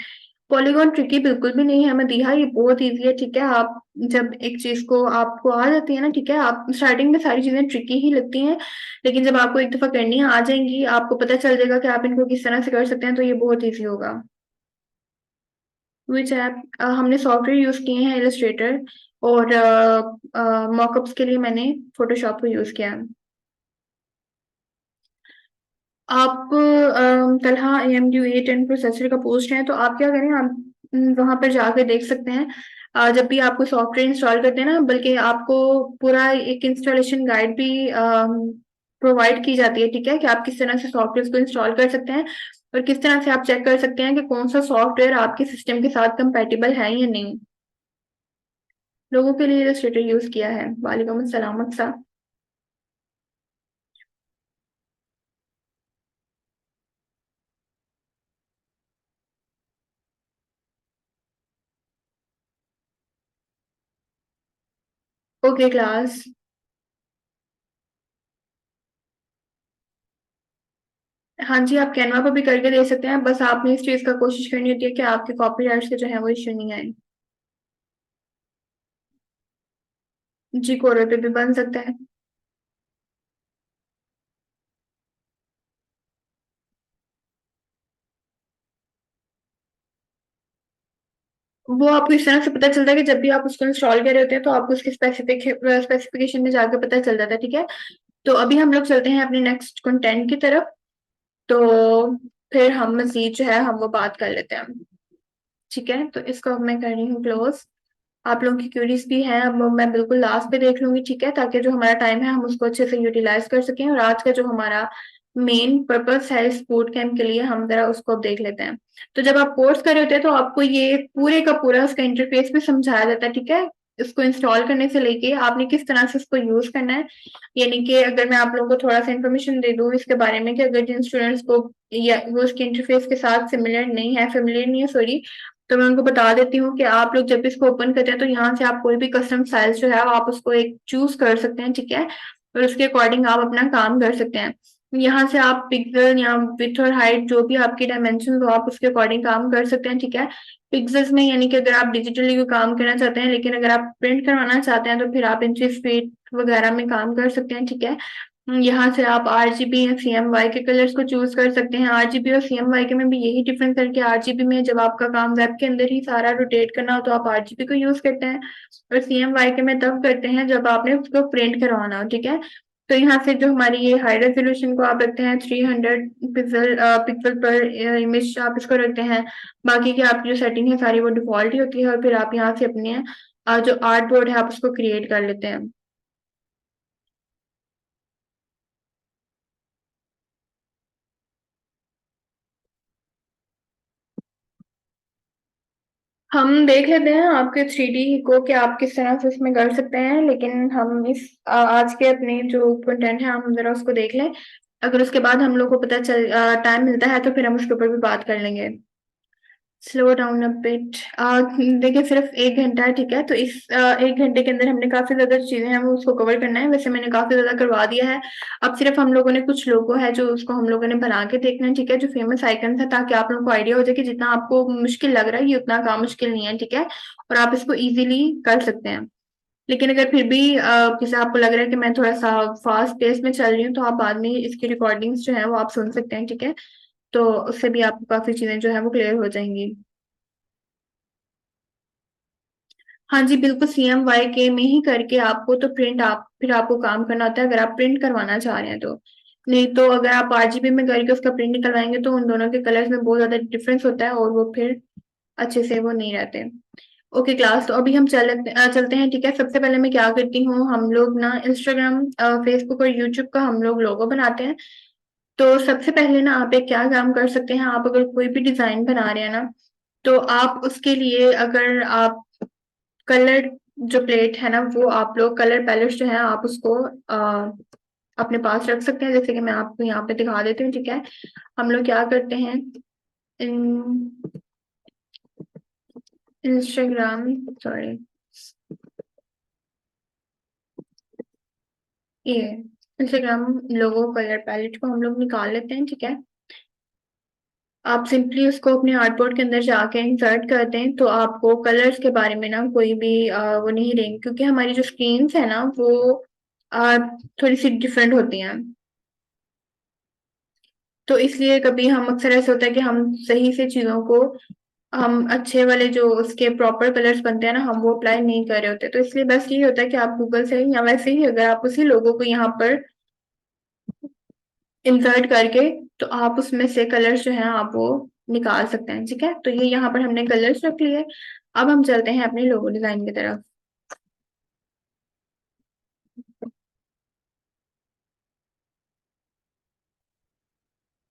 पॉलीगॉन ट्रिकी बिल्कुल भी नहीं है मदीहा, ये बहुत इजी है, ठीक है। आप जब एक चीज को आपको आ जाती है ना, ठीक है, आप स्टार्टिंग में सारी चीजें ट्रिकी ही लगती हैं, लेकिन जब आपको एक दफा करनी आ जाएंगी आपको पता चल जाएगा कि आप इनको किस तरह से कर सकते हैं, तो ये बहुत इजी होगा। विच ऐप? हमने सॉफ्टवेयर यूज किए हैं इलस्ट्रेटर, और मॉकअप्स के लिए मैंने फोटोशॉप को यूज किया है। आप तलहा AMD A10 प्रोसेसर का पोस्ट है, तो आप क्या करें, आप वहां पर जाकर देख सकते हैं। जब भी आप कोई सॉफ्टवेयर इंस्टॉल करते हैं ना, बल्कि आपको पूरा एक इंस्टॉलेशन गाइड भी प्रोवाइड की जाती है, ठीक है, कि आप किस तरह से सॉफ्टवेयर को इंस्टॉल कर सकते हैं और किस तरह से आप चेक कर सकते हैं कि कौन सा सॉफ्टवेयर आपके सिस्टम के साथ कंपैटिबल है या नहीं। लोगों के लिए इलस्ट्रेटर यूज किया है। वालेकुम अस्सलाम अक्सा। Okay class. हाँ जी, आप कैनवा पर भी करके दे सकते हैं, बस आपने इस चीज का कोशिश करनी होती है कि आपके कॉपीराइट्स के जो है वो इश्यू नहीं आए। जी, कोरे पे भी बन सकता है। वो आपको इस तरह से पता चलता है कि जब भी आप उसको इंस्टॉल कर रहे होते हैं तो आपको उसके स्पेसिफिकेशन में जाकर पता चल जाता है, ठीक है। तो अभी हम लोग चलते हैं अपने नेक्स्ट कंटेंट की तरफ। तो फिर हम मजीद जो है हम वो बात कर लेते हैं, ठीक है। तो इसको अब मैं कर रही हूँ क्लोज। आप लोगों की क्यूरीज भी हैं, अब मैं बिल्कुल लास्ट पे देख लूंगी, ठीक है, ताकि जो हमारा टाइम है हम उसको अच्छे से यूटिलाइज कर सकें। और आज का जो हमारा मेन पर्पस है इस बूट कैंप के लिए, हम जरा उसको अब देख लेते हैं। तो जब आप कोर्स कर रहे होते हैं तो आपको ये पूरे का पूरा उसका इंटरफेस भी समझाया जाता है, ठीक है। इसको इंस्टॉल करने से लेके आपने किस तरह से इसको यूज करना है। यानी कि अगर मैं आप लोगों को थोड़ा सा इन्फॉर्मेशन दे दूं इसके बारे में, कि अगर जिन स्टूडेंट्स को या वो उसके इंटरफेस के साथ फेमिलियर नहीं है, सॉरी, तो मैं उनको बता देती हूँ कि आप लोग जब इसको ओपन करते हैं तो यहाँ से आप कोई भी कस्टम स्टाइल्स जो है वो आप उसको एक चूज कर सकते हैं, ठीक है। और उसके अकॉर्डिंग आप अपना काम कर सकते हैं। यहाँ से आप पिक्सल या विथ और हाइट जो भी आपकी डायमेंशन हो आप उसके अकॉर्डिंग काम कर सकते हैं, ठीक है। पिक्सल्स में यानी कि अगर आप डिजिटली कोई काम करना चाहते हैं, लेकिन अगर आप प्रिंट करवाना चाहते हैं तो फिर आप इंचेस फीट वगैरह में काम कर सकते हैं, ठीक है। यहाँ से आप आरजीबी या सीएमवाई के कलर्स को चूज कर सकते हैं। आरजीबी और सीएमवाई के में भी यही डिफरेंस है कि आरजीबी में जब आपका काम वेब के अंदर ही सारा रोटेट करना हो तो आप आरजीबी को यूज करते हैं, और सीएमवाई के में तब करते हैं जब आपने उसको प्रिंट करवाना हो, ठीक है। तो यहाँ से जो हमारी ये हाई रेजोल्यूशन को आप रखते हैं 300 पिक्सल पिक्सल पर इमेज आप इसको रखते हैं। बाकी की आपकी जो सेटिंग है सारी वो डिफॉल्ट ही होती है, और फिर आप यहाँ से अपने जो आर्ट बोर्ड है आप उसको क्रिएट कर लेते हैं। हम देख लेते हैं आपके 3D को कि आप किस तरह से इसमें कर सकते हैं, लेकिन हम इस आज के अपने जो कंटेंट है हम जरा उसको देख लें। अगर उसके बाद हम लोग को पता चल टाइम मिलता है तो फिर हम उसके ऊपर भी बात कर लेंगे। Slow down a bit. देखिए सिर्फ 1 घंटा है, ठीक है। तो इस 1 घंटे के अंदर हमने काफी ज्यादा चीजें हैं वो उसको कवर करना है। वैसे मैंने काफी ज्यादा करवा दिया है। अब सिर्फ हम लोगों ने कुछ लोगो है जो उसको हम लोगों ने बना के देखना है, ठीक है, जो फेमस आइकन है, ताकि आप लोगों को आइडिया हो जाए कि जितना आपको मुश्किल लग रहा है ये उतना काम मुश्किल नहीं है, ठीक है। और आप इसको इजीली कर सकते हैं। लेकिन अगर फिर भी जैसे आपको लग रहा है कि मैं थोड़ा सा फास्ट पेस में चल रही हूँ तो आप बाद में इसकी रिकॉर्डिंग्स जो है वो आप सुन सकते हैं, ठीक है। तो उससे भी आपको काफी चीजें जो है वो क्लियर हो जाएंगी। हाँ जी बिल्कुल, सीएमवाई के में ही करके आपको तो प्रिंट आप फिर आपको काम करना होता है अगर आप प्रिंट करवाना चाह रहे हैं तो। नहीं तो अगर आप आरजीबी में करके उसका प्रिंट निकलवाएंगे तो उन दोनों के कलर्स में बहुत ज्यादा डिफरेंस होता है और वो फिर अच्छे से वो नहीं रहते। ओके क्लास, तो अभी हम चलते हैं, ठीक है। सबसे पहले मैं क्या करती हूँ, हम लोग ना इंस्टाग्राम, फेसबुक और यूट्यूब का हम लोग लोगो बनाते हैं। तो सबसे पहले ना आप एक क्या काम कर सकते हैं, आप अगर कोई भी डिजाइन बना रहे हैं ना, तो आप उसके लिए अगर आप कलर जो प्लेट है ना वो आप लोग कलर पैलेट जो है आप उसको अपने पास रख सकते हैं। जैसे कि मैं आपको यहाँ पे दिखा देती हूँ, ठीक है। हम लोग क्या करते हैं, इंस्टाग्राम, सॉरी, ये इंस्टाग्राम लोगो कलर पैलेट को हम लोग निकाल लेते हैं, ठीक है। आप सिंपली उसको अपने आर्टबोर्ड के अंदर जाके इंसर्ट करते हैं तो आपको कलर्स के बारे में ना कोई भी वो नहीं रहेंगे, क्योंकि हमारी जो स्क्रीन्स है ना वो अ, थोड़ी सी डिफरेंट होती हैं। तो इसलिए कभी हम अक्सर ऐसे होता है कि हम सही से चीजों को हम अच्छे वाले जो उसके प्रॉपर कलर्स बनते हैं ना हम वो अप्लाई नहीं कर रहे होते। तो इसलिए बस यही होता है कि आप गूगल से या वैसे ही अगर आप उसी लोगों को यहाँ पर इंसर्ट करके तो आप उसमें से कलर्स जो है आप वो निकाल सकते हैं, ठीक है। तो ये यहाँ पर हमने कलर्स रख लिए। अब हम चलते हैं अपने लोगो डिजाइन की तरफ।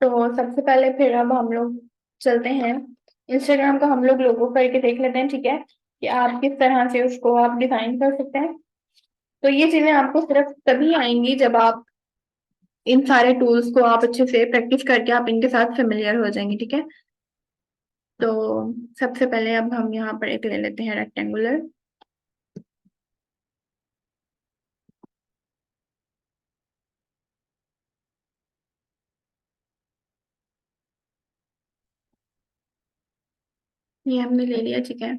तो सबसे पहले फिर अब हम लोग चलते हैं इंस्टाग्राम का, हम लोग लोगो करके देख लेते हैं, ठीक है, कि आप किस तरह से उसको आप डिजाइन कर सकते हैं। तो ये चीजें आपको सिर्फ तभी आएंगी जब आप इन सारे टूल्स को आप अच्छे से प्रैक्टिस करके आप इनके साथ फेमिलियर हो जाएंगे, ठीक है। तो सबसे पहले अब हम यहाँ पर एक ले लेते हैं रेक्टेंगुलर। ये हमने ले लिया, ठीक है।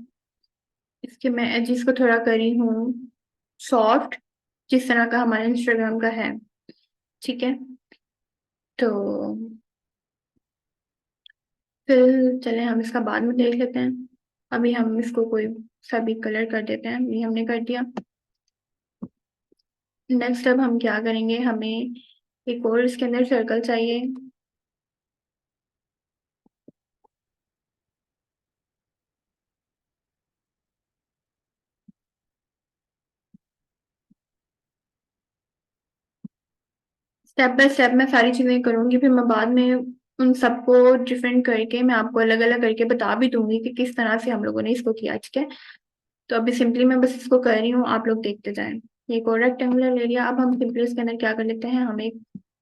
इसके मैं एजिस को थोड़ा करी हूँ सॉफ्ट, जिस तरह का हमारे इंस्टाग्राम का है, ठीक है। तो फिर चले हम इसका बाद में देख लेते हैं। अभी हम इसको कोई सा भी कलर कर देते हैं, ये हमने कर दिया। नेक्स्ट अब हम क्या करेंगे, हमें एक और इसके अंदर सर्कल चाहिए। स्टेप बाय स्टेप मैं सारी चीजें करूंगी, फिर मैं बाद में उन सबको डिफरेंट करके मैं आपको अलग अलग करके बता भी दूंगी कि किस तरह से हम लोगों ने इसको किया, ठीक है। तो अभी सिंपली मैं बस इसको कर रही हूँ, आप लोग देखते जाएं। ये एक और रेक्टेंगुलर ले लिया। अब हम सिंपली इसके अंदर क्या कर लेते हैं, हम एक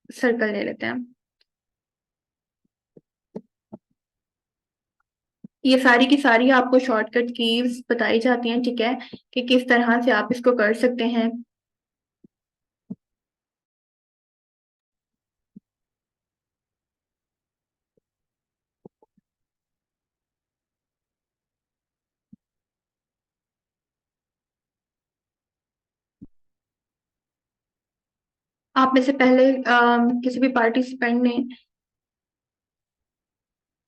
सर्कल ले लेते हैं। ये सारी की सारी आपको शॉर्टकट कीज बताई जाती हैं, ठीक है, कि किस तरह से आप इसको कर सकते हैं। आप में से पहले किसी भी पार्टिसिपेंट ने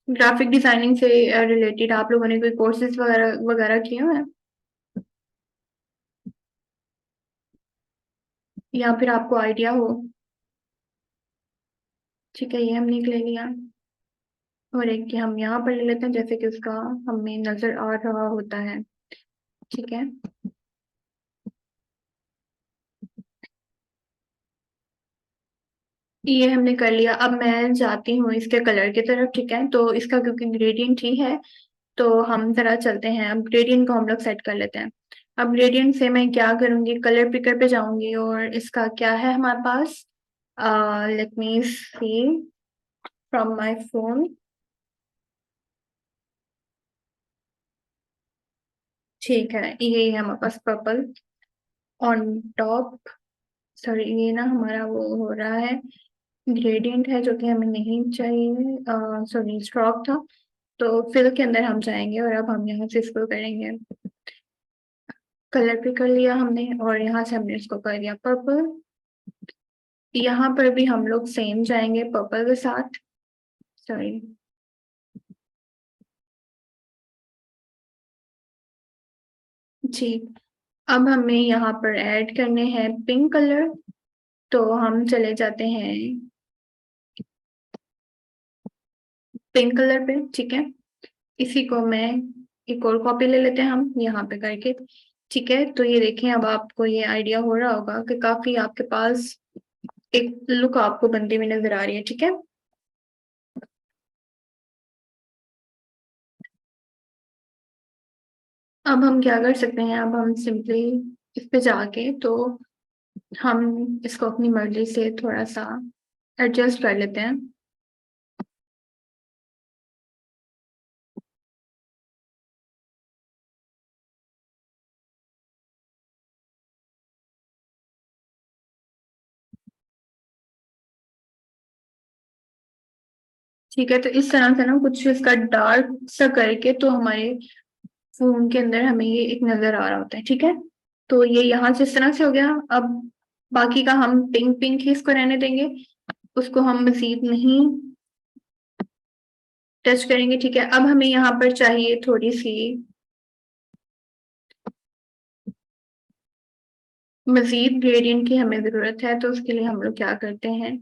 ग्राफिक डिजाइनिंग से रिलेटेड आप लोगों ने कोई कोर्सेज वगैरह वगैरह किए हुए हैं, या फिर आपको आइडिया हो? ठीक है, ये हमने एक ले लिया। और एक कि हम यहाँ पर ले लेते हैं, जैसे कि उसका हमें नजर आ रहा होता है, ठीक है। ये हमने कर लिया। अब मैं जाती हूँ इसके कलर की तरफ, ठीक है। तो इसका क्योंकि ग्रेडियंट ही है, तो हम जरा चलते हैं, अब ग्रेडियंट को हम लोग सेट कर लेते हैं। अब ग्रेडियंट से मैं क्या करूंगी, कलर पिकर पे जाऊंगी और इसका क्या है हमारे पास, let me see from my phone. ठीक है, ये है हमारे पास पर्पल ऑन टॉप। सॉरी, ये ना हमारा वो हो रहा है, ग्रेडियंट है जो कि हमें नहीं चाहिए, सॉरी स्ट्रोक था। तो फिल के अंदर हम जाएंगे और अब हम यहाँ से इसको करेंगे, कलर पे कर लिया हमने और यहाँ से हमने इसको कर दिया पर्पल। यहाँ पर भी हम लोग सेम जाएंगे पर्पल के साथ। सॉरी, ठीक। अब हमें यहाँ पर ऐड करने हैं पिंक कलर, तो हम चले जाते हैं पिंक कलर पे, ठीक है। इसी को मैं एक और कॉपी ले लेते हैं हम यहाँ पे करके, ठीक है। तो ये देखें, अब आपको ये आइडिया हो रहा होगा कि काफी आपके पास एक लुक आपको बनती हुई नजर आ रही है, ठीक है। अब हम क्या कर सकते हैं, अब हम सिंपली इस पे जाके तो हम इसको अपनी मर्जी से थोड़ा सा एडजस्ट कर लेते हैं। ठीक है, तो इस तरह से ना कुछ इसका डार्क सा करके तो हमारे फोन के अंदर हमें ये एक नजर आ रहा होता है, ठीक है। तो ये यहाँ से इस तरह से हो गया। अब बाकी का हम पिंक पिंक ही इसको रहने देंगे, उसको हम मजीद नहीं टच करेंगे, ठीक है। अब हमें यहाँ पर चाहिए थोड़ी सी मजीद ग्रेडियंट की हमें जरूरत है, तो उसके लिए हम लोग क्या करते हैं,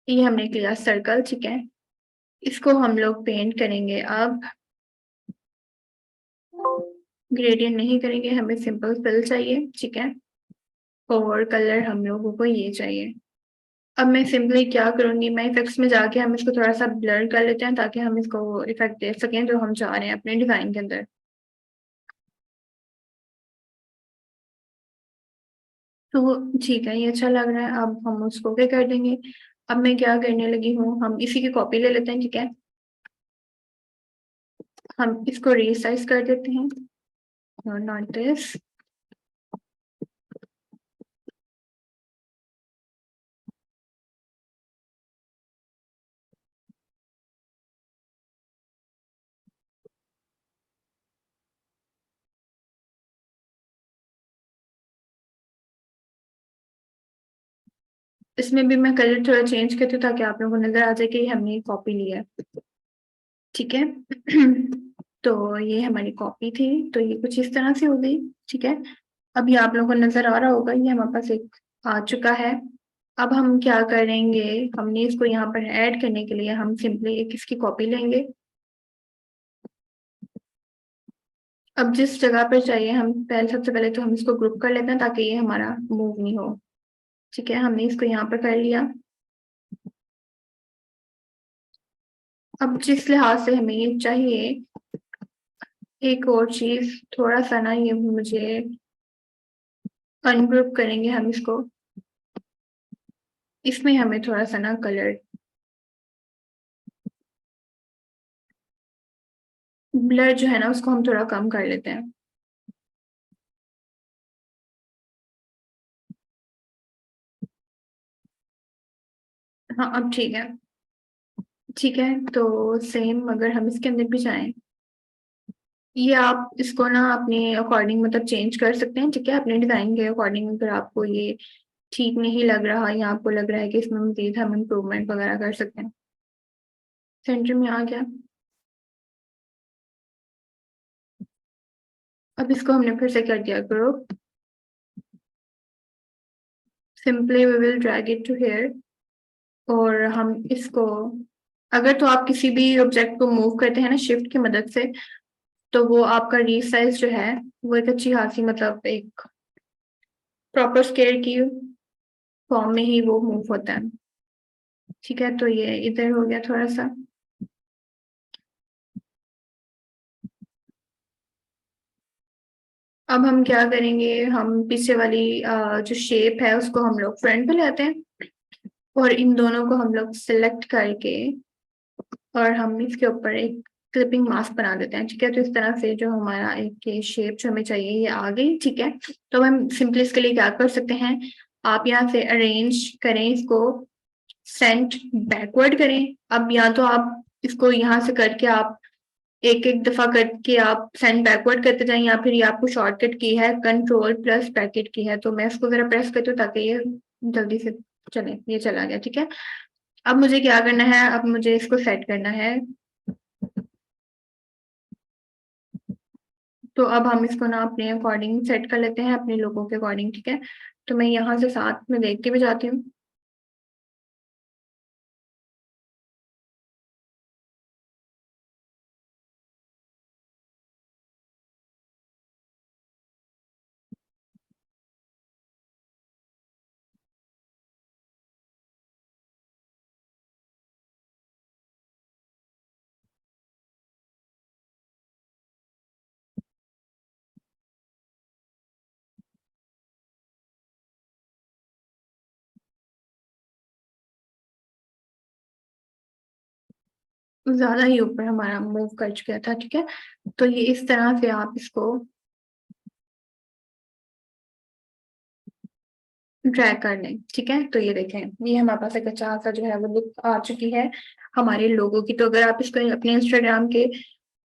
ये हमने किया सर्कल, ठीक है। इसको हम लोग पेंट करेंगे। अब ग्रेडियंट नहीं करेंगे, हमें सिंपल फिल चाहिए, ठीक है। और कलर हम लोगों को ये चाहिए। अब मैं सिंपली क्या करूंगी, मैं इफेक्ट्स में जाके हम इसको थोड़ा सा ब्लर कर लेते हैं ताकि हम इसको इफेक्ट दे सकें जो हम चाह रहे हैं अपने डिजाइन के अंदर। तो ठीक है, ये अच्छा लग रहा है। अब हम उसको क्या कर देंगे, अब मैं क्या करने लगी हूँ, हम इसी की कॉपी ले लेते हैं, ठीक है। हम इसको रीसाइज कर देते हैं, नॉट दिस। इसमें भी मैं कलर थोड़ा चेंज करती हूँ ताकि आप लोगों को नजर आ जाए कि हमने कॉपी ली है, ठीक है। तो ये हमारी कॉपी थी, तो ये कुछ इस तरह से हो गई, ठीक है। अभी आप लोगों को नजर आ रहा होगा, ये हमारे पास एक आ चुका है। अब हम क्या करेंगे, हमने इसको यहाँ पर ऐड करने के लिए हम सिंपली एक इसकी कॉपी लेंगे। अब जिस जगह पर चाहिए, हम पहले सबसे पहले तो हम इसको ग्रुप कर लेते हैं ताकि ये हमारा मूव नहीं हो, ठीक है। हमने इसको यहाँ पर कर लिया। अब जिस लिहाज से हमें ये चाहिए, एक और चीज थोड़ा सा ना, ये मुझे अनग्रुप करेंगे हम इसको, इसमें हमें थोड़ा सा ना कलर ब्लर जो है ना उसको हम थोड़ा कम कर लेते हैं। हाँ अब ठीक है। ठीक है, तो सेम अगर हम इसके अंदर भी जाएं, ये आप इसको ना अपने अकॉर्डिंग मतलब चेंज कर सकते हैं, ठीक है, अपने डिजाइन के अकॉर्डिंग। अगर आपको ये ठीक नहीं लग रहा या आपको लग रहा है कि इसमें मजीद हम इम्प्रूवमेंट वगैरह कर सकते हैं। सेंटर में आ गया। अब इसको हमने फिर से कर दिया करो, simply we will drag it to here. और हम इसको, अगर तो आप किसी भी ऑब्जेक्ट को मूव करते हैं ना शिफ्ट की मदद से, तो वो आपका रीसाइज जो है वो एक अच्छी खासी मतलब एक प्रॉपर स्केल की फॉर्म में ही वो मूव होता है। ठीक है, तो ये इधर हो गया थोड़ा सा। अब हम क्या करेंगे, हम पीछे वाली जो शेप है उसको हम लोग फ्रंट पे ले आते हैं, और इन दोनों को हम लोग सिलेक्ट करके और हम इसके ऊपर एक क्लिपिंग मास्क बना देते हैं। ठीक है, तो इस तरह से जो हमारा एक ये शेप जो हमें चाहिए ये आ गई। ठीक है, तो हम सिंपली इसके लिए क्या कर सकते हैं, आप यहाँ से अरेंज करें इसको, सेंट बैकवर्ड करें। अब या तो आप इसको यहाँ से करके आप एक एक दफा करके आप सेंड बैकवर्ड करते जाएं, या फिर ये आपको शॉर्टकट की है कंट्रोल प्लस ब्रैकेट की है, तो मैं इसको जरा प्रेस करती हूँ ताकि ये जल्दी से चले। ये चला गया। ठीक है, अब मुझे क्या करना है, अब मुझे इसको सेट करना है। तो अब हम इसको ना अपने अकॉर्डिंग सेट कर लेते हैं, अपने लोगों के अकॉर्डिंग। ठीक है, तो मैं यहाँ से साथ में देख के भी जाती हूँ। ज्यादा ही ऊपर हमारा मूव कर चुका था। ठीक है, तो ये इस तरह से आप इसको ड्रैग कर लें। ठीक है, तो ये देखें, ये हमारे पास एक अच्छा सा जो है वो लुक आ चुकी है हमारे लोगों की। तो अगर आप इसको अपने इंस्टाग्राम के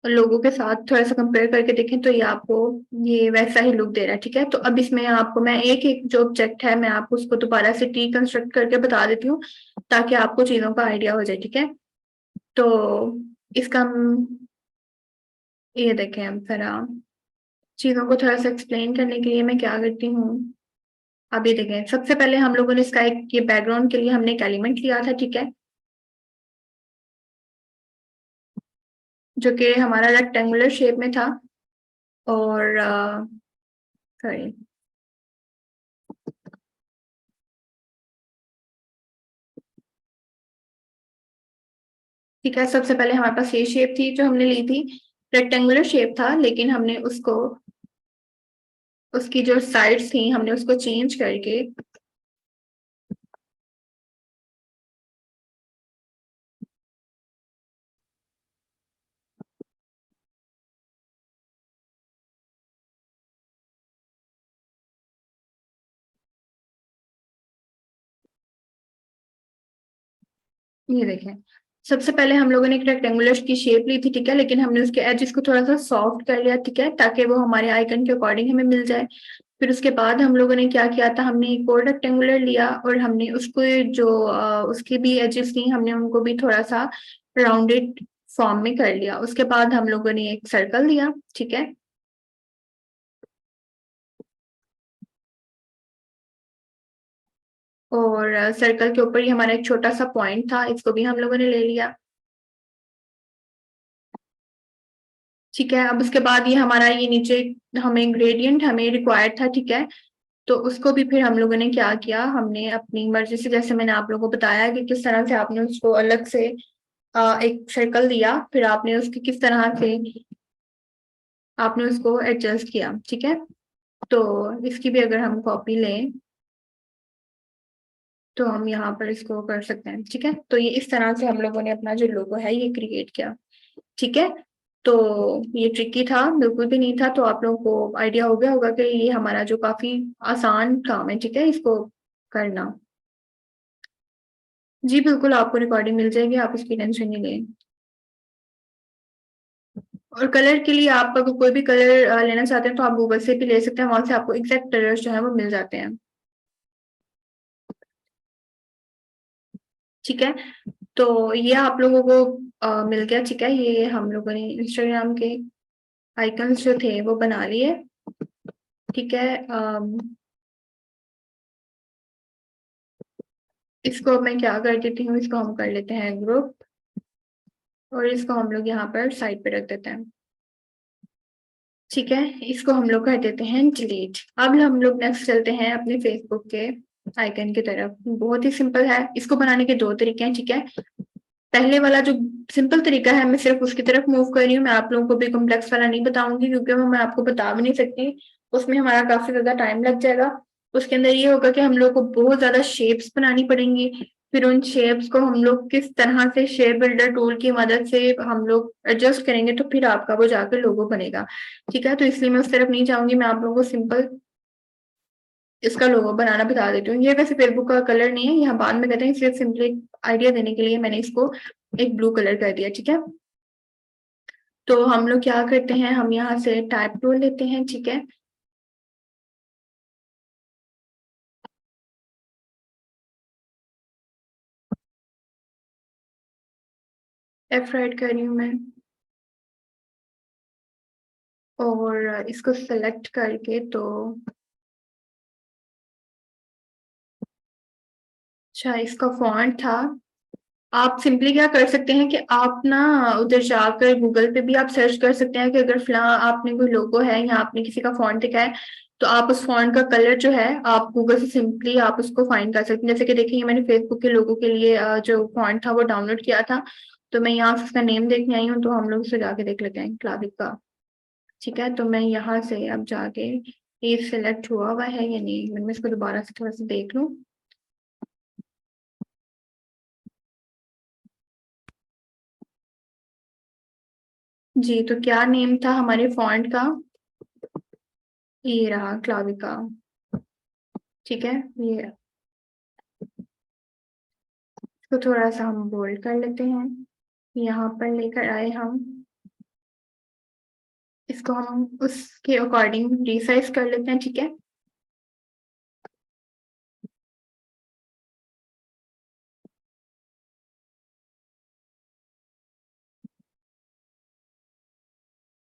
लोगों के साथ थोड़ा सा कंपेयर करके देखें, तो ये आपको ये वैसा ही लुक दे रहा है। ठीक है, तो अब इसमें आपको मैं एक एक जो ऑब्जेक्ट है मैं आपको उसको दोबारा से रिकंस्ट्रक्ट करके बता देती हूँ, ताकि आपको चीजों का आइडिया हो जाए। ठीक है, तो इसका ये देखें, हम जरा चीजों को थोड़ा सा एक्सप्लेन करने के लिए मैं क्या करती हूँ। अब ये देखें, सबसे पहले हम लोगों ने इसका एक ये बैकग्राउंड के लिए हमने एक एलिमेंट लिया था। ठीक है, जो कि हमारा रेक्टेंगुलर शेप में था। और सॉरी, ठीक है, सबसे पहले हमारे पास ये शेप थी जो हमने ली थी, रेक्टेंगुलर शेप था, लेकिन हमने उसको उसकी जो साइड्स थी हमने उसको चेंज करके ये देखें, सबसे पहले हम लोगों ने एक रेक्टेंगुलर की शेप ली थी। ठीक है, लेकिन हमने उसके एजेस को थोड़ा सा सॉफ्ट कर लिया। ठीक है, ताकि वो हमारे आइकन के अकॉर्डिंग हमें मिल जाए। फिर उसके बाद हम लोगों ने क्या किया था, हमने एक और रेक्टेंगुलर लिया और हमने उसको जो उसकी भी एजेस थी हमने उनको भी थोड़ा सा राउंडेड फॉर्म में कर लिया। उसके बाद हम लोगों ने एक सर्कल दिया। ठीक है, और सर्कल के ऊपर ही हमारा एक छोटा सा पॉइंट था, इसको भी हम लोगों ने ले लिया। ठीक है, अब उसके बाद ये हमारा ये नीचे हमें ग्रेडियंट हमें रिक्वायर्ड था। ठीक है, तो उसको भी फिर हम लोगों ने क्या किया, हमने अपनी मर्जी से, जैसे मैंने आप लोगों को बताया कि किस तरह से आपने उसको अलग से एक सर्कल दिया, फिर आपने उसकी किस तरह से आपने उसको एडजस्ट किया, ठीक है। तो इसकी भी अगर हम कॉपी लें तो हम यहाँ पर इसको कर सकते हैं, ठीक है। तो ये इस तरह से हम लोगों ने अपना जो लोगो है ये क्रिएट किया, ठीक है। तो ये ट्रिकी था, बिल्कुल भी नहीं था। तो आप लोगों को आइडिया हो गया होगा कि ये हमारा जो काफी आसान काम है, ठीक है, इसको करना। जी बिल्कुल, आपको रिकॉर्डिंग मिल जाएगी, आप उसकी टेंशन नहीं लें। और कलर के लिए आप अगर कोई भी कलर लेना चाहते हैं तो आप गूगल से भी ले सकते हैं, वहां से आपको एग्जैक्ट कलर्स जो है वो मिल जाते हैं, ठीक है। तो ये आप लोगों को मिल गया, ठीक है। ये हम लोगों ने इंस्टाग्राम के आइकन्स जो थे वो बना लिए, ठीक है। इसको मैं क्या कर देती हूँ, इसको हम कर लेते हैं ग्रुप, और इसको हम लोग यहाँ पर साइड पे रख देते हैं, ठीक है। इसको हम लोग कर देते हैं डिलीट। अब हम लोग नेक्स्ट चलते हैं अपने फेसबुक के आइकन की तरफ। बहुत ही सिंपल है, इसको बनाने के दो तरीके हैं, ठीक है। पहले वाला जो सिंपल तरीका है मैं सिर्फ उसकी तरफ मूव कर रही हूँ, मैं आप लोगों को भी कॉम्प्लेक्स वाला नहीं बताऊंगी क्योंकि वो मैं आपको बता भी नहीं सकती, उसमें हमारा काफी ज्यादा टाइम लग जाएगा। उसके अंदर ये होगा कि हम लोग को बहुत ज्यादा शेप्स बनानी पड़ेंगी, फिर उन शेप्स को हम लोग किस तरह से शेप बिल्डर टूल की मदद से हम लोग एडजस्ट करेंगे तो फिर आपका वो जाकर लोगो बनेगा, ठीक है। तो इसलिए मैं उस तरफ नहीं जाऊंगी, मैं आप लोगों को सिंपल इसका लोगो बनाना बता देती हूँ। ये वैसे फेसबुक का कलर नहीं है, यहाँ बाद में कहते हैं, सिर्फ सिंपली आइडिया देने के लिए मैंने इसको एक ब्लू कलर कर दिया, ठीक है। तो हम लोग क्या करते हैं, हम यहाँ से टाइप टूल लेते हैं, ठीक है। एफ राइट कर रही हूँ मैं, और इसको सेलेक्ट करके तो अच्छा इसका फॉन्ट था। आप सिंपली क्या कर सकते हैं कि आप ना उधर जाकर गूगल पे भी आप सर्च कर सकते हैं कि अगर फिलहा आपने कोई लोगो है या आपने किसी का फॉन्ट दिखा है तो आप उस फॉन्ट का कलर जो है आप गूगल से सिंपली आप उसको फाइंड कर सकते हैं। जैसे कि देखिए मैंने फेसबुक के लोगों के लिए जो फॉन्ट था वो डाउनलोड किया था, तो मैं यहाँ से उसका नेम देखने आई हूँ, तो हम लोग उसे जाके देख लेते हैं, क्लाविक का, ठीक है। तो मैं यहाँ से अब जाके ये सिलेक्ट हुआ हुआ है या नहीं, मैं इसको दोबारा से थोड़ा सा देख लूँ। जी, तो क्या नेम था हमारे फॉन्ट का, ये रहा क्लाविका, ठीक है। ये इसको थोड़ा सा हम बोल्ड कर लेते हैं, यहाँ पर लेकर आए हम, इसको हम उसके अकॉर्डिंग रिसाइज कर लेते हैं, ठीक है।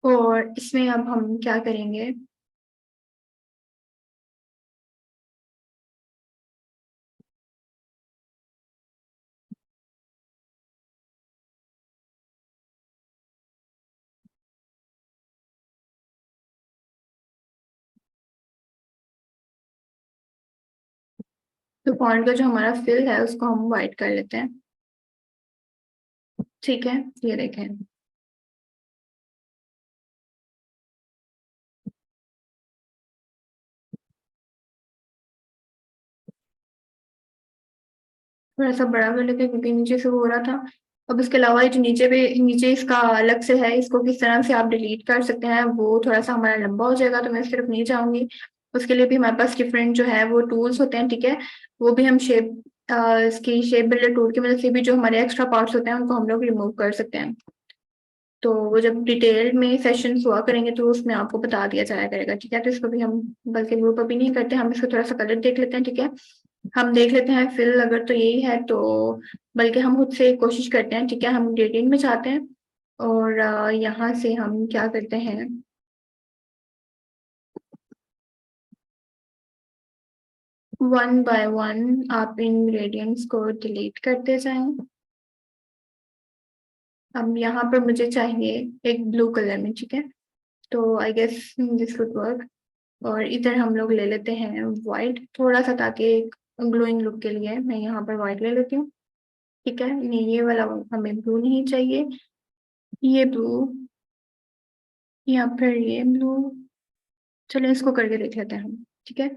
और इसमें अब हम क्या करेंगे, तो फॉन्ट का जो हमारा फिल है उसको हम वाइट कर लेते हैं, ठीक है। ये देखें, थोड़ा सा बड़ा कर लेते हैं क्योंकि नीचे से वो हो रहा था। अब इसके अलावा ये जो नीचे पे नीचे इसका अलग से है, इसको किस तरह से आप डिलीट कर सकते हैं वो थोड़ा सा हमारा लंबा हो जाएगा, तो मैं सिर्फ नहीं चाहूंगी। उसके लिए भी हमारे पास डिफरेंट जो है वो टूल्स होते हैं, ठीक है। वो भी हम शेप इसकी शेप बिल्डर टूल की मदद से भी जो हमारे एक्स्ट्रा पार्ट्स होते हैं उनको हम लोग रिमूव कर सकते हैं। तो वो जब डिटेल में सेशन हुआ करेंगे तो उसमें आपको बता दिया जाया करेगा, ठीक है। तो इसको भी हम बल्कि ग्रुप अभी नहीं करते, हम इसको थोड़ा सा कलर देख लेते हैं, ठीक है। हम देख लेते हैं फिल अगर तो यही है तो, बल्कि हम खुद से कोशिश करते हैं, ठीक है। हम ग्रेडियंट में चाहते हैं, और यहाँ से हम क्या करते हैं, वन बाय वन आप इन ग्रेडियंट्स को डिलीट करते जाएं। अब यहाँ पर मुझे चाहिए एक ब्लू कलर में, ठीक है। तो I guess this would work. और इधर हम लोग ले लेते हैं वाइट थोड़ा सा, ताकि एक ग्लोइंग लुक के लिए मैं यहाँ पर वाइट ले लेती हूँ। ठीक है, नहीं ये वाला हमें ब्लू नहीं चाहिए, ये ब्लू या फिर ये ब्लू। चलो इसको करके देख लेते हैं हम। ठीक है,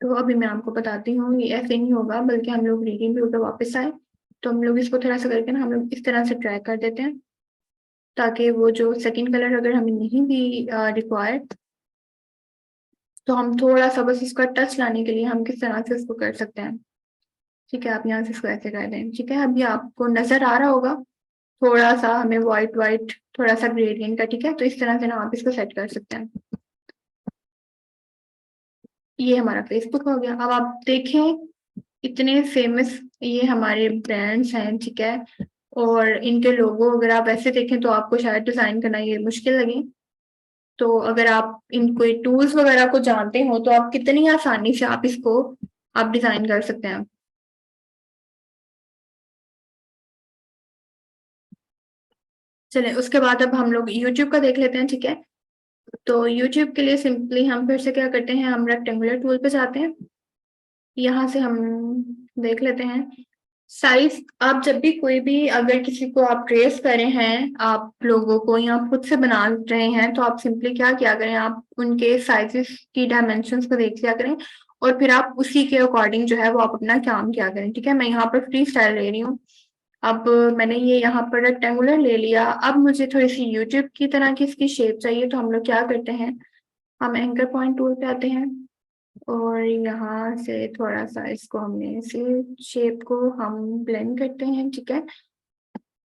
तो अभी मैं आपको बताती हूँ, ये ऐसे नहीं होगा, बल्कि हम लोग रीडिंग व्यू पे वापस आए, तो हम लोग इसको थोड़ा सा करके ना हम लोग इस तरह से ट्राई कर देते हैं, ताकि वो जो सेकंड कलर अगर हमें नहीं भी रिक्वायर्ड, तो हम थोड़ा सा बस इसका टच लाने के लिए हम किस तरह से इसको कर सकते हैं। ठीक है, आप यहाँ से इसको ऐसे कर दें। ठीक है, अभी आपको नजर आ रहा होगा थोड़ा सा हमें व्हाइट व्हाइट, थोड़ा सा ग्रेडियंट का। ठीक है, तो इस तरह से ना आप इसको सेट कर सकते हैं। ये हमारा फेसबुक हो गया। अब आप देखें, इतने फेमस ये हमारे ब्रांड्स हैं। ठीक है, और इनके लोगो अगर आप ऐसे देखें तो आपको शायद डिजाइन करना ये मुश्किल लगे। तो अगर आप इन कोई टूल्स वगैरह को जानते हो तो आप कितनी आसानी से आप इसको आप डिजाइन कर सकते हैं। चले उसके बाद अब हम लोग यूट्यूब का देख लेते हैं। ठीक है, तो यूट्यूब के लिए सिंपली हम फिर से क्या करते हैं, हम रेक्टेंगुलर टूल पे जाते हैं। यहाँ से हम देख लेते हैं साइज। आप जब भी कोई भी अगर किसी को आप ट्रेस करे हैं आप लोगों को या खुद से बना रहे हैं, तो आप सिंपली क्या किया करें, आप उनके साइजेस की डायमेंशंस को देख लिया करें, और फिर आप उसी के अकॉर्डिंग जो है वो आप अपना काम किया करें। ठीक है, मैं यहाँ पर फ्री स्टाइल ले रही हूँ। अब मैंने ये यहाँ पर रेक्टेंगुलर ले लिया। अब मुझे थोड़ी सी यूट्यूब की तरह की इसकी शेप चाहिए, तो हम लोग क्या करते हैं, हम एंकर पॉइंट टूल पे आते हैं, और यहाँ से थोड़ा सा इसको हमने इसी शेप को हम ब्लेंड करते हैं। ठीक है,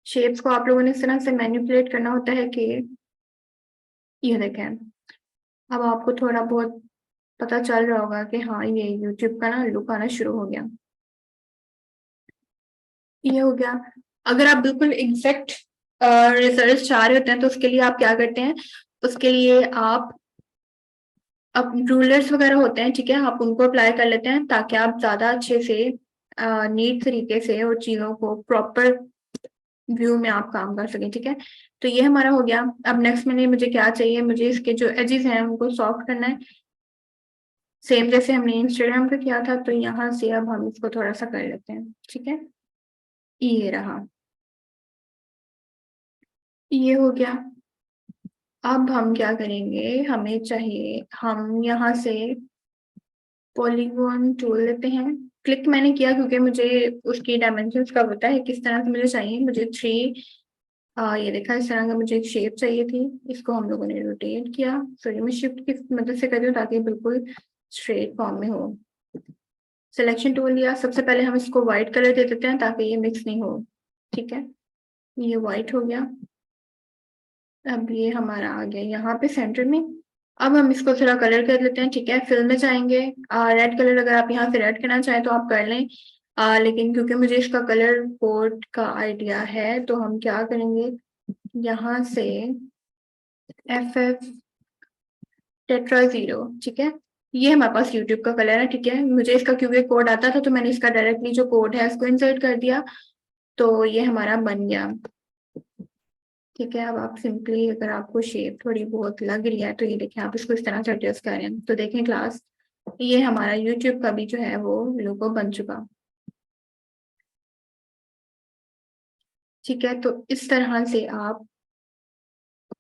शेप्स को आप लोगों ने इस तरह से मैनिपुलेट करना होता है कि ये देखें, अब आपको थोड़ा बहुत पता चल रहा होगा कि हाँ ये यूट्यूब का ना लुक आना शुरू हो गया। ये हो गया। अगर आप बिल्कुल एग्जैक्ट रिजल्ट चाह रहे होते हैं तो उसके लिए आप क्या करते हैं, उसके लिए आप अब रूलर्स वगैरह होते हैं। ठीक है, आप उनको अप्लाई कर लेते हैं ताकि आप ज्यादा अच्छे से नीट तरीके से और चीजों को प्रॉपर व्यू में आप काम कर सकें। ठीक है, तो ये हमारा हो गया। अब नेक्स्ट में मुझे क्या चाहिए, मुझे इसके जो एजेस हैं उनको सॉफ्ट करना है, सेम जैसे हमने इंस्टाग्राम पे किया था। तो यहाँ से अब हम इसको थोड़ा सा कर लेते हैं। ठीक है, ये रहा, ये हो गया। अब हम क्या करेंगे, हमें चाहिए, हम यहाँ से पॉलीगॉन टूल लेते हैं। क्लिक मैंने किया क्योंकि मुझे उसकी डायमेंशंस का पता है किस तरह से मुझे चाहिए। मुझे थ्री ये देखा, इस तरह का मुझे एक शेप चाहिए थी। इसको हम लोगों ने रोटेट किया। सॉरी, मैं शिफ्ट की मदद से कर रही हूँ ताकि बिल्कुल स्ट्रेट फॉर्म में हो। सिलेक्शन टूल लिया, सबसे पहले हम इसको व्हाइट कलर दे देते हैं ताकि ये मिक्स नहीं हो। ठीक है, ये व्हाइट हो गया। अब ये हमारा आ गया यहाँ पे सेंटर में। अब हम इसको थोड़ा कलर कर लेते हैं। ठीक है, फिल में जाएंगे, रेड कलर अगर आप यहाँ से रेड करना चाहें तो आप कर लें। लेकिन क्योंकि मुझे इसका कलर कोड का आइडिया है तो हम क्या करेंगे, यहाँ से FF टेट्रा जीरो। ठीक है, ये हमारे पास यूट्यूब का कलर है। ठीक है, मुझे इसका क्योंकि कोड आता था तो मैंने इसका डायरेक्टली जो कोड है उसको इंसर्ट कर दिया, तो ये हमारा बन गया। ठीक है, अब आप सिंपली अगर आपको शेप थोड़ी बहुत लग रही है तो ये देखें, आप इसको इस तरह से एडजस्ट करें तो देखें क्लास, ये हमारा यूट्यूब का भी जो है वो लोगो बन चुका। ठीक है, तो इस तरह से आप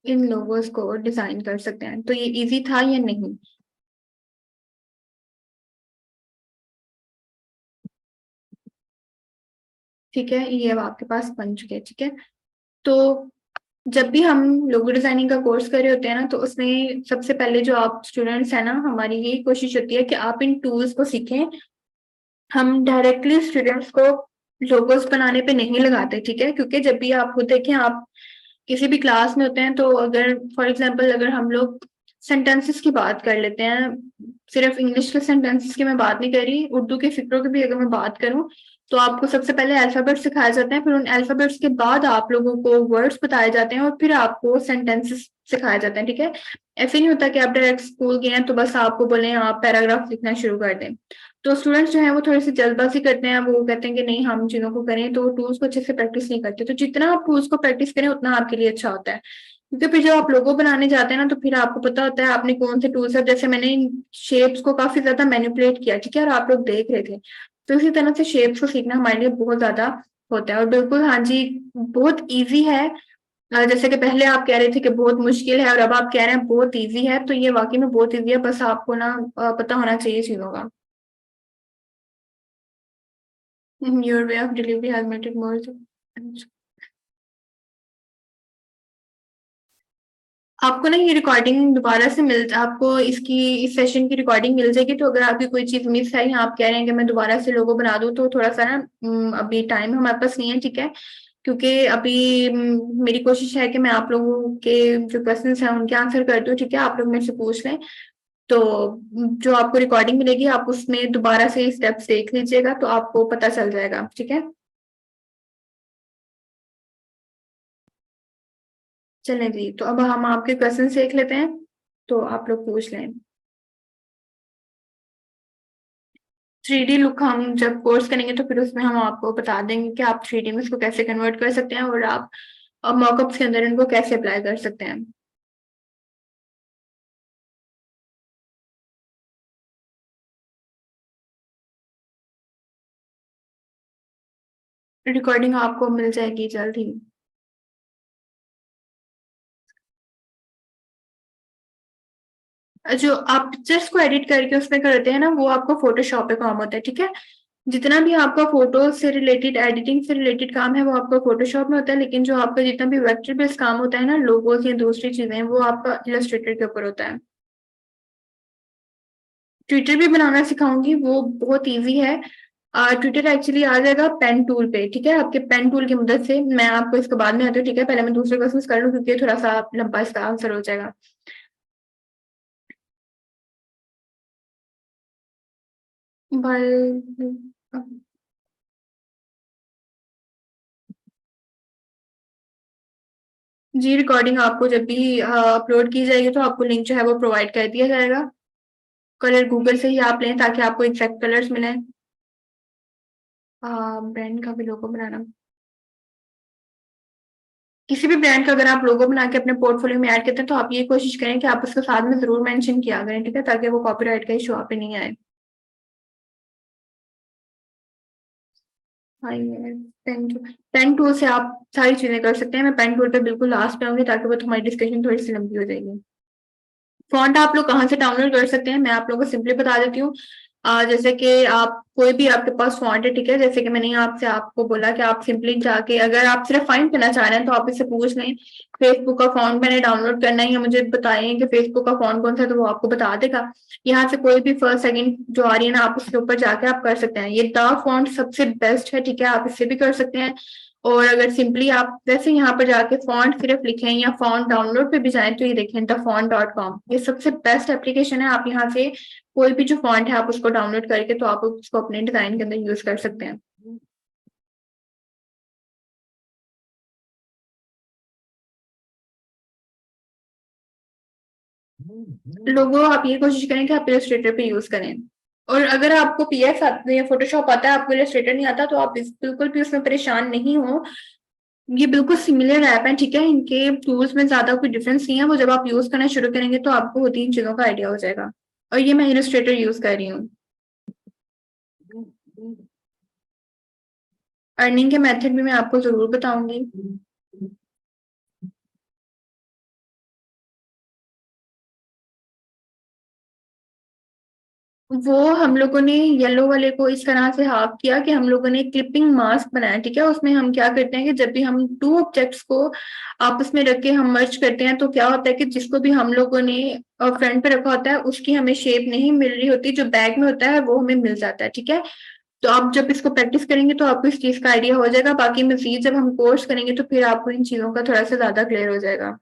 इन लोगोस को डिजाइन कर सकते हैं। तो ये इजी था या नहीं? ठीक है, ये अब आपके पास बन चुके हैं। ठीक है, तो जब भी हम लोगो डिजाइनिंग का कोर्स कर रहे होते हैं ना, तो उसमें सबसे पहले जो आप स्टूडेंट्स हैं ना, हमारी यही कोशिश होती है कि आप इन टूल्स को सीखें। हम डायरेक्टली स्टूडेंट्स को लोगोस बनाने पे नहीं लगाते। ठीक है, क्योंकि जब भी आप खुद देखें, आप किसी भी क्लास में होते हैं तो अगर फॉर एग्जांपल अगर हम लोग सेंटेंसेस की बात कर लेते हैं, सिर्फ इंग्लिश के सेंटेंसेस की मैं बात नहीं कर रही, उर्दू के फिक्रों की भी अगर मैं बात करूं, तो आपको सबसे पहले अल्फाबेट सिखाए जाते हैं, फिर उन अल्फाबेट्स के बाद आप लोगों को वर्ड्स बताए जाते हैं, और फिर आपको सेंटेंसेस सिखाए जाते हैं। ठीक है, ऐसे नहीं होता कि आप डायरेक्ट स्कूल गए हैं तो बस आपको बोले आप पैराग्राफ लिखना शुरू कर दें। तो स्टूडेंट्स जो है वो थोड़ी सी जल्दबाजी करते हैं, वो कहते हैं कि नहीं हम चीजों को करें, तो टूल्स को अच्छे से प्रैक्टिस नहीं करते। तो जितना आप टूल्स को प्रैक्टिस करें उतना आपके लिए अच्छा होता है। क्योंकि फिर जब आप लोगो बनाने जाते हैं ना तो फिर आपको पता होता है आपने कौन से टूल्स है। जैसे मैंने शेप्स को काफी ज्यादा मैनिपुलेट किया, ठीक है, और आप लोग देख रहे थे। तो इसी तरह से शेप्स को सीखना हमारे लिए बहुत ज्यादा होता है। और बिल्कुल हाँ जी, बहुत ईजी है। जैसे कि पहले आप कह रहे थे कि बहुत मुश्किल है और अब आप कह रहे हैं बहुत ईजी है, तो ये वाकई में बहुत ईजी है, बस आपको ना पता होना चाहिए चीजों का। Your way of delivery has made it more. आपको ना ये रिकॉर्डिंग दोबारा से मिल, आपको इसकी इस सेशन की रिकॉर्डिंग मिल जाएगी। तो अगर आपकी कोई चीज मिस है या आप कह रहे हैं कि मैं दोबारा से लोगो बना दूं, तो थोड़ा सा ना अभी टाइम हमारे पास नहीं है, ठीक है। क्योंकि अभी मेरी कोशिश है कि मैं आप लोगों के जो क्वेश्चंस हैं उनके आंसर कर दूं, ठीक है, आप लोग मेरे से पूछ लें। तो जो आपको रिकॉर्डिंग मिलेगी आप उसमें दोबारा से स्टेप्स देख लीजिएगा तो आपको पता चल जाएगा, ठीक है। चलें जी, तो अब हम आपके क्वेश्चन देख लेते हैं। तो आप लोग पूछ लें। 3D लुक हम जब कोर्स करेंगे तो फिर उसमें हम आपको बता देंगे कि आप 3D में इसको कैसे कन्वर्ट कर सकते हैं और आप मॉकअप्स के अंदर इनको कैसे अप्लाई कर सकते हैं। रिकॉर्डिंग आपको मिल जाएगी जल्द ही। जो आप पिक्चर्स को एडिट करके उसमें करते हैं ना, वो आपको फोटोशॉप पे काम होता है, ठीक है। जितना भी आपका फोटो से रिलेटेड, एडिटिंग से रिलेटेड काम है वो आपका फोटोशॉप में होता है, लेकिन जो आपका जितना भी वेक्टर बेस्ड काम होता है ना, लोगोस या दूसरी चीजें, वो आपका इलस्ट्रेटर के ऊपर होता है। ट्विटर भी बनाना सिखाऊंगी, वो बहुत इजी है। ट्विटर एक्चुअली आ जाएगा पेन टूल पे, ठीक है। आपके पेन टूल की मदद से मैं आपको इसके बाद में आती हूँ, ठीक है। पहले मैं दूसरे क्वेश्चन कर लूँ क्योंकि थोड़ा सा लंबा इसका आंसर हो जाएगा। बल जी, रिकॉर्डिंग आपको जब भी अपलोड की जाएगी तो आपको लिंक जो है वो प्रोवाइड कर दिया जाएगा। कलर गूगल से ही आप लें ताकि आपको एग्जैक्ट कलर्स मिलें। ब्रांड का भी लोगो बनाना, किसी भी ब्रांड का अगर आप लोगो बना के अपने पोर्टफोलियो में ऐड करते हैं तो आप ये कोशिश करें कि आप उसको साथ में जरूर मेंशन किया करें, ठीक है, ताकि वो कॉपीराइट का इशू आप पे नहीं आए। हाँ, ये पेन टूल से आप सारी चीजें कर सकते हैं। मैं पेन टूल पे बिल्कुल लास्ट पे आऊंगी ताकि वो हमारी डिस्कशन थोड़ी सी लंबी हो जाएगी। फॉन्ट आप लोग कहाँ से डाउनलोड कर सकते हैं, मैं आप लोगों को सिंपली बता देती हूँ। जैसे कि आप कोई भी आपके पास फॉन्ट है, ठीक है, जैसे कि मैंने यहाँ आपसे आपको बोला कि आप सिंपली जाके अगर आप सिर्फ फाइंड करना चाह रहे हैं तो आप इससे पूछ लें फेसबुक का फॉन्ट मैंने डाउनलोड करना है या मुझे बताएं कि फेसबुक का फॉन्ट कौन सा है, तो वो आपको बता देगा। यहाँ से कोई भी फर्स्ट सेकंड जो आ रही है ना, आप उसके ऊपर जाके आप कर सकते हैं। ये द फॉन्ट सबसे बेस्ट है, ठीक है, आप इससे भी कर सकते हैं। और अगर सिंपली आप वैसे यहाँ पर जाके फॉन्ट सिर्फ लिखें या फॉन्ट डाउनलोड पे भी जाएं तो ये देखें द font.com, ये सबसे बेस्ट एप्लीकेशन है। आप यहाँ से कोई भी जो फॉन्ट है आप उसको डाउनलोड करके तो आप उसको अपने डिजाइन के अंदर यूज कर सकते हैं। लोगो आप ये कोशिश करें कि आप इलस्ट्रेटर पे यूज करें। और अगर आपको पीएक्स आता है या फोटोशॉप आता है, आपको इलस्ट्रेटर नहीं आता, तो आप बिल्कुल भी उसमें परेशान नहीं हो। ये बिल्कुल सिमिलर ऐप है, ठीक है, इनके टूल्स में ज्यादा कोई डिफरेंस नहीं है। वो जब आप यूज करना शुरू करेंगे तो आपको वो तीन चीजों का आइडिया हो जाएगा। और ये मैं इलस्ट्रेटर यूज कर रही हूँ। अर्निंग के मेथड भी मैं आपको जरूर बताऊंगी। वो हम लोगों ने येलो वाले को इस तरह से हाफ किया कि हम लोगों ने क्लिपिंग मास्क बनाया, ठीक है। उसमें हम क्या करते हैं कि जब भी हम टू ऑब्जेक्ट्स को आपस में रख के हम मर्ज करते हैं तो क्या होता है कि जिसको भी हम लोगों ने फ्रंट पे रखा होता है उसकी हमें शेप नहीं मिल रही होती, जो बैक में होता है वो हमें मिल जाता है, ठीक है। तो आप जब इसको प्रैक्टिस करेंगे तो आपको इस चीज का आइडिया हो जाएगा। बाकी मजीद जब हम कोर्स करेंगे तो फिर आपको इन चीजों का थोड़ा सा ज्यादा क्लियर हो जाएगा।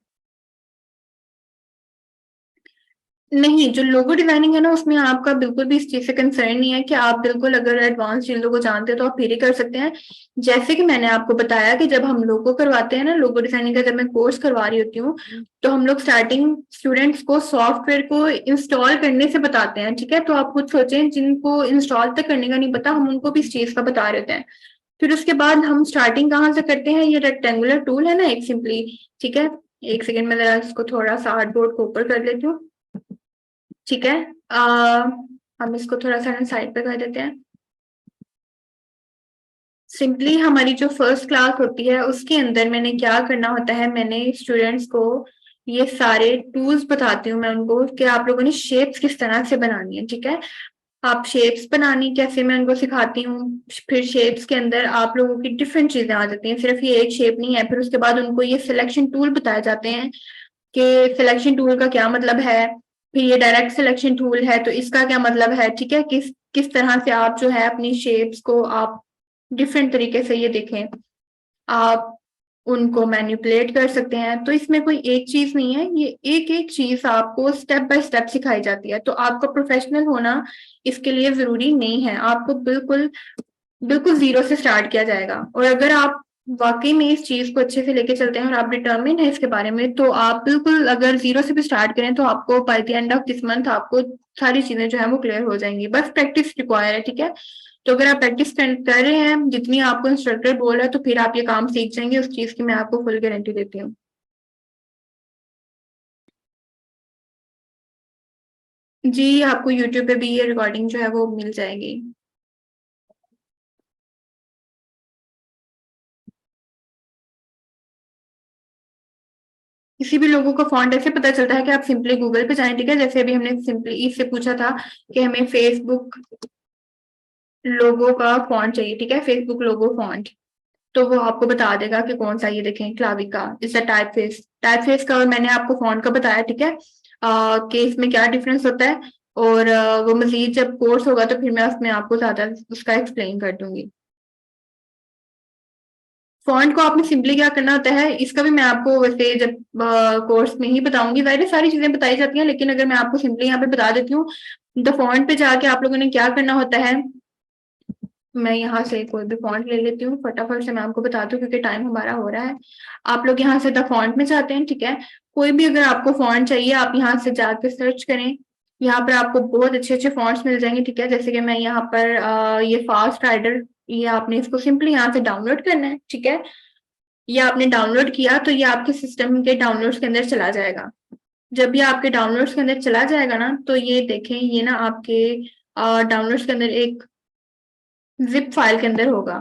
नहीं, जो लोगो डिजाइनिंग है ना उसमें आपका बिल्कुल भी इस चीज से कंसर्न नहीं है कि आप बिल्कुल अगर एडवांस चीजों को जानते हो तो आप फिर ही कर सकते हैं। जैसे कि मैंने आपको बताया कि जब हम लोगो करवाते हैं ना, लोगो डिजाइनिंग का जब मैं कोर्स करवा रही होती हूँ तो हम लोग स्टार्टिंग स्टूडेंट्स को सॉफ्टवेयर को इंस्टॉल करने से बताते हैं, ठीक है। तो आप खुद सोचें, जिनको इंस्टॉल तक करने का नहीं पता हम उनको भी इस चीज का बता रहे होते हैं। फिर उसके बाद हम स्टार्टिंग कहाँ से करते हैं, ये रेक्टेंगुलर टूल है ना एक सिंपली, ठीक है। एक सेकेंड में जरा इसको थोड़ा सा आर्टबोर्ड को ऊपर कर लेती हूँ। ठीक है, हम इसको थोड़ा सा साइड पे कर देते हैं। सिंपली हमारी जो फर्स्ट क्लास होती है उसके अंदर मैंने क्या करना होता है, मैंने स्टूडेंट्स को ये सारे टूल्स बताती हूँ मैं उनको कि आप लोगों ने शेप्स किस तरह से बनानी है। ठीक है, आप शेप्स बनानी कैसे मैं उनको सिखाती हूँ। फिर शेप्स के अंदर आप लोगों की डिफरेंट चीजें आ जाती हैं, सिर्फ ये एक शेप नहीं है। फिर उसके बाद उनको ये सिलेक्शन टूल बताए जाते हैं कि सिलेक्शन टूल का क्या मतलब है। फिर ये डायरेक्ट सिलेक्शन टूल है तो इसका क्या मतलब है। ठीक है, किस किस तरह से आप जो है अपनी शेप्स को आप डिफरेंट तरीके से ये देखें, आप उनको मैनिपुलेट कर सकते हैं। तो इसमें कोई एक चीज नहीं है, ये एक एक चीज आपको स्टेप बाय स्टेप सिखाई जाती है। तो आपका प्रोफेशनल होना इसके लिए जरूरी नहीं है, आपको बिल्कुल बिल्कुल जीरो से स्टार्ट किया जाएगा। और अगर आप वाकई में इस चीज को अच्छे से लेके चलते हैं और आप डिटर्मिन है इसके बारे में, तो आप बिल्कुल अगर जीरो से भी स्टार्ट करें तो आपको by the end of this month आपको सारी चीजें जो है वो क्लियर हो जाएंगी। बस प्रैक्टिस रिक्वायर है। ठीक है, तो अगर आप प्रैक्टिस कर रहे हैं जितनी आपको इंस्ट्रक्टर बोल रहा है तो फिर आप ये काम सीख जाएंगे, उस चीज की मैं आपको फुल गारंटी देती हूँ। जी, आपको यूट्यूब पे भी ये रिकॉर्डिंग जो है वो मिल जाएगी। किसी भी लोगों का फॉन्ट ऐसे पता चलता है कि आप सिंपली गूगल पे जाएं। ठीक है, जैसे अभी हमने सिंपली इससे पूछा था कि हमें फेसबुक लोगो का फॉन्ट चाहिए। ठीक है, फेसबुक लोगो फॉन्ट, तो वो आपको बता देगा कि कौन सा, ये देखें क्लाविका इज द टाइप फेस का, और मैंने आपको फॉन्ट का बताया। ठीक है, कि इसमें क्या डिफरेंस होता है। और वो मजीद जब कोर्स होगा तो फिर मैं उसमें आपको ज्यादा उसका एक्सप्लेन कर दूंगी। फॉन्ट को आपने सिंपली क्या करना होता है, इसका भी मैं आपको वैसे जब कोर्स में ही बताऊंगी, वैसे सारी चीजें बताई जाती हैं, लेकिन अगर मैं आपको सिंपली यहाँ पे बता देती हूँ, द फॉन्ट पे जाके आप लोगों ने क्या करना होता है। मैं यहाँ से कोई भी फॉन्ट ले लेती हूँ फटाफट से, मैं आपको बता दूं क्योंकि टाइम हमारा हो रहा है। आप लोग यहाँ से द फॉन्ट में जाते हैं। ठीक है, कोई भी अगर आपको फॉन्ट चाहिए आप यहाँ से जाके सर्च करें, यहाँ पर आपको बहुत अच्छे अच्छे फॉन्ट्स मिल जाएंगे। ठीक है, जैसे कि मैं यहाँ पर ये फास्ट राइडर, ये आपने इसको सिंपली यहाँ से डाउनलोड करना है। ठीक है, ये आपने डाउनलोड किया तो ये आपके सिस्टम के डाउनलोड्स के अंदर चला जाएगा। जब ये आपके डाउनलोड्स के अंदर चला जाएगा ना, तो ये देखें, ये ना आपके डाउनलोड्स के अंदर एक जिप फाइल के अंदर होगा।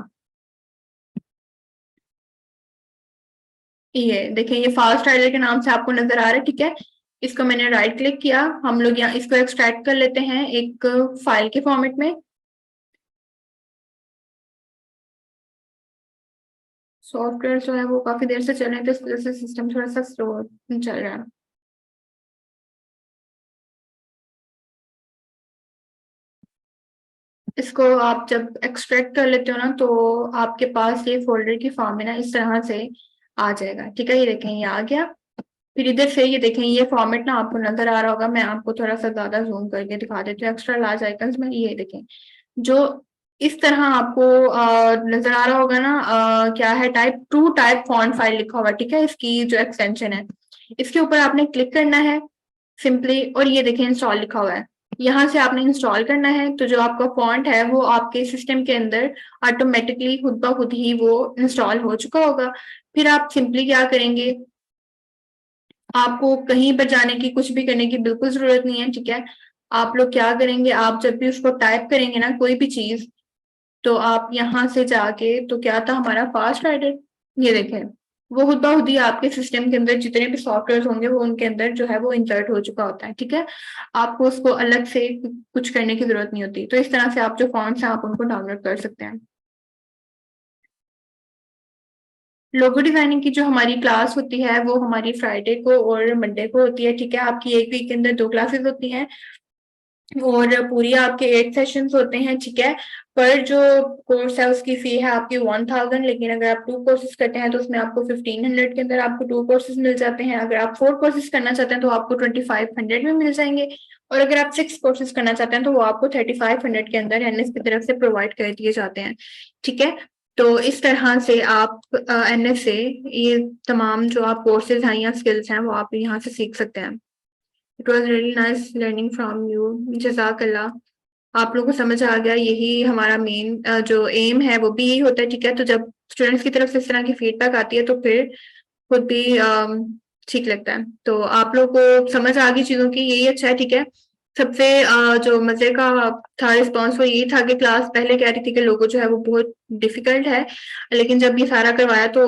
ये देखें, ये फास्ट राइडर के नाम से आपको नजर आ रहा है। ठीक है, इसको मैंने राइट क्लिक किया, हम लोग यहाँ इसको एक्सट्रैक्ट कर लेते हैं एक फाइल के फॉर्मेट में। सॉफ्टवेयर जो है वो काफी देर से चल रहे हैं तो इस वजह से सिस्टम थोड़ा सा स्लो चल रहा है। इसको आप जब एक्सट्रैक्ट कर लेते हो ना, तो आपके पास ये फोल्डर की फॉर्म में ना इस तरह से आ जाएगा। ठीक है, ये देखें ये आ गया। फिर इधर से ये देखें, ये फॉर्मेट ना आपको नजर आ रहा होगा, मैं आपको थोड़ा सा ज्यादा जूम करके दिखा देती हूँ एक्स्ट्रा लार्ज आइकन्स में। ये देखें, जो इस तरह आपको नजर आ रहा होगा ना, क्या है, type two type font file लिखा हुआ। ठीक है, इसकी जो एक्सटेंशन है, इसके ऊपर आपने क्लिक करना है सिंपली, और ये देखें इंस्टॉल लिखा हुआ है, यहाँ से आपने इंस्टॉल करना है। तो जो आपका फॉन्ट है वो आपके सिस्टम के अंदर ऑटोमेटिकली खुद ब खुद ही वो इंस्टॉल हो चुका होगा। फिर आप सिंपली क्या करेंगे, आपको कहीं पर जाने की, कुछ भी करने की बिल्कुल जरूरत नहीं है। ठीक है, आप लोग क्या करेंगे, आप जब भी उसको टाइप करेंगे ना कोई भी चीज, तो आप यहाँ से जाके, तो क्या था हमारा फास्ट राइडर, ये देखें, वो खुद ब खुद ही आपके सिस्टम के अंदर जितने भी सॉफ्टवेयर होंगे वो उनके अंदर जो है वो इंसर्ट हो चुका होता है। ठीक है, आपको उसको अलग से कुछ करने की जरूरत नहीं होती। तो इस तरह से आप जो फॉन्ट्स हैं आप उनको डाउनलोड कर सकते हैं। लोगो डिजाइनिंग की जो हमारी क्लास होती है वो हमारी फ्राइडे को और मंडे को होती है। ठीक है, आपकी एक वीक के अंदर दो क्लासेस होती हैं और पूरी आपके 8 सेशंस होते हैं। ठीक है, पर जो कोर्स है उसकी फी है आपकी 1000, लेकिन अगर आप 2 कोर्सेज करते हैं तो उसमें आपको 1500 के अंदर आपको 2 कोर्सेज मिल जाते हैं। अगर आप 4 कोर्सेज करना चाहते हैं तो आपको 2500 में मिल जाएंगे, और अगर आप 6 कोर्सेज करना चाहते हैं तो वो आपको 3500 के अंदर एनएस की तरफ से प्रोवाइड कर दिए जाते हैं। ठीक है, तो इस तरह से आप एनएस से ये तमाम जो आप कोर्सेज हैं या स्किल्स हैं वो आप यहाँ से सीख सकते हैं। It was really nice learning from you, जज़ाकल्लाह। आप लोगों को समझ आ गया, यही हमारा मेन जो एम है वो भी यही होता है। ठीक है, तो जब स्टूडेंट्स की तरफ से इस तरह की फीडबैक आती है तो फिर खुद भी ठीक लगता है। तो आप लोग को समझ आ गई चीज़ों की, यही अच्छा है, ठीक है। सबसे जो मज़े का था रिस्पॉन्स वो यही था कि क्लास पहले कह रही थी कि लोगो जो है वो बहुत डिफ़िकल्ट है, लेकिन जब ये सारा करवाया तो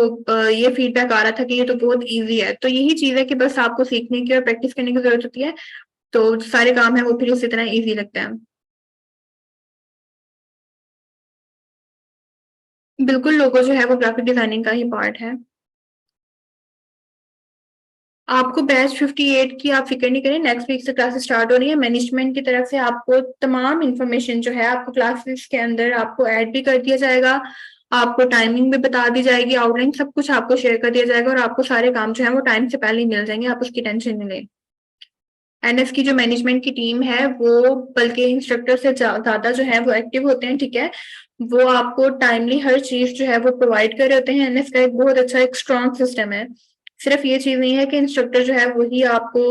ये फीडबैक आ रहा था कि ये तो बहुत ईज़ी है। तो यही चीज़ है कि बस आपको सीखने की और प्रैक्टिस करने की ज़रूरत होती है, तो जो सारे काम हैं वो फिर उसी तरह ईज़ी लगते हैं। बिल्कुल, लोगो जो है वो ग्राफ़िक डिज़ाइनिंग का ही पार्ट है। आपको बैच 58 की आप फ़िक्र नहीं करें, नेक्स्ट वीक से क्लासेस स्टार्ट हो रही है। मैनेजमेंट की तरफ से आपको तमाम इन्फॉर्मेशन जो है आपको क्लासेस के अंदर आपको ऐड भी कर दिया जाएगा। आपको टाइमिंग भी बता दी जाएगी, आउटलाइन सब कुछ आपको शेयर कर दिया जाएगा और आपको सारे काम जो है वो टाइम से पहले ही मिल जाएंगे, आप उसकी टेंशन नहीं लें। एनएफ की जो मैनेजमेंट की टीम है वो बल्कि इंस्ट्रक्टर से ज़्यादा जो है वो एक्टिव होते हैं, ठीक है। वो आपको टाइमली हर चीज़ जो है वो प्रोवाइड कर रहे होते हैं। एनएफ का एक बहुत अच्छा एक स्ट्रॉन्ग सिस्टम है। सिर्फ ये चीज़ नहीं है कि इंस्ट्रक्टर जो है वही आपको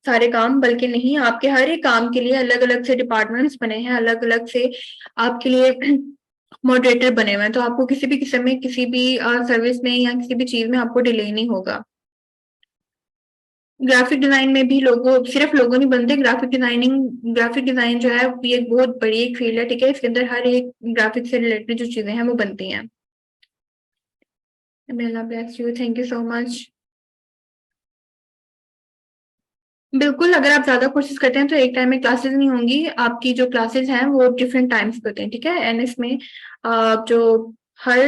सारे काम, बल्कि नहीं, आपके हर एक काम के लिए अलग-अलग से डिपार्टमेंट्स बने हैं, अलग-अलग से आपके लिए मॉडरेटर बने हुए हैं। तो आपको किसी भी किस्म में, किसी भी सर्विस में या किसी भी चीज़ में आपको डिले नहीं होगा। ग्राफिक डिजाइन में भी लोगो, सिर्फ लोगो नहीं बनते, ग्राफिक डिजाइन जो है ये एक बहुत बड़ी एक फील्ड है, ठीक है। इसके अंदर हर एक ग्राफिक से रिलेटेड जो चीजें हैं वो बनती हैं। Allah bless you, thank you so much. बिल्कुल, अगर आप ज्यादा कोर्सेज करते हैं तो एक टाइम में क्लासेस नहीं होंगी, आपकी जो क्लासेस हैं वो डिफरेंट टाइम्स पे होते हैं, ठीक है। एनएस में जो हर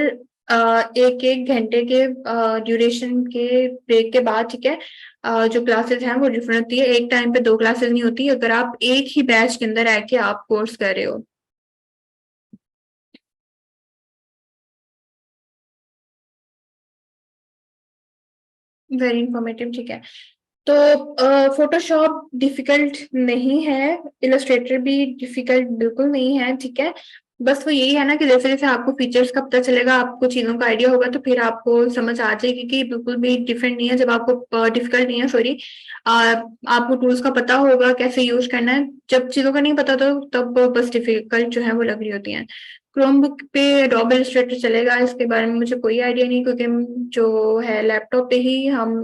एक एक घंटे के ड्यूरेशन के ब्रेक के बाद, ठीक है, जो क्लासेस हैं वो डिफरेंट होती है। एक टाइम पे दो क्लासेस नहीं होती अगर आप एक ही बैच के अंदर आके आप कोर्स कर रहे हो। वेरी इंफॉर्मेटिव, ठीक है। तो फोटोशॉप डिफिकल्ट नहीं है, इलस्ट्रेटर भी डिफिकल्ट बिल्कुल नहीं है, ठीक है। बस वो यही है ना कि जैसे जैसे आपको फीचर्स का पता चलेगा, आपको चीज़ों का आइडिया होगा, तो फिर आपको समझ आ जाएगी कि बिल्कुल भी डिफरेंट नहीं है। जब आपको डिफिकल्ट नहीं है, सॉरी, आपको टूल्स का पता होगा कैसे यूज करना है। जब चीज़ों का नहीं पता तो तब बस डिफिकल्ट जो है वो लग रही होती हैं। क्रोमबुक पे एडोब इलस्ट्रेटर चलेगा, इसके बारे में मुझे कोई आइडिया नहीं, क्योंकि जो है लैपटॉप पे ही हम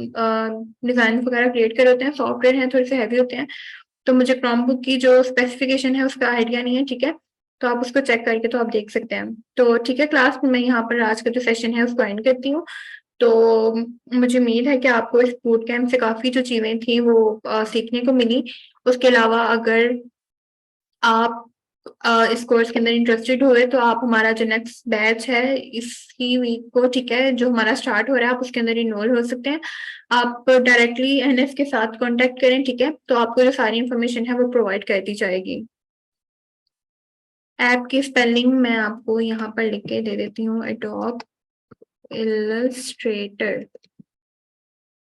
डिजाइन वगैरह क्रिएट कर होते हैं, सॉफ्टवेयर हैं थोड़े से हैवी होते हैं। तो मुझे क्रोमबुक की जो स्पेसिफिकेशन है उसका आइडिया नहीं है, ठीक है। तो आप उसको चेक करके तो आप देख सकते हैं। तो ठीक है, क्लास में मैं यहाँ पर आज का जो सेशन है उसको एंड करती हूँ। तो मुझे उम्मीद है कि आपको इस बूट कैंप से काफी जो चीजें थी वो सीखने को मिली। उसके अलावा अगर आप इस कोर्स के अंदर इंटरेस्टेड हुए तो आप हमारा जो नेक्स्ट बैच है इसी वीक को, ठीक है, जो हमारा स्टार्ट हो रहा है, आप उसके अंदर इनरोल हो सकते हैं। आप डायरेक्टली एनएस के साथ कांटेक्ट करें, ठीक है, तो आपको जो सारी इंफॉर्मेशन है वो प्रोवाइड कर दी जाएगी। ऐप की स्पेलिंग मैं आपको यहाँ पर लिख के दे देती हूँ, एडोब इलस्ट्रेटर।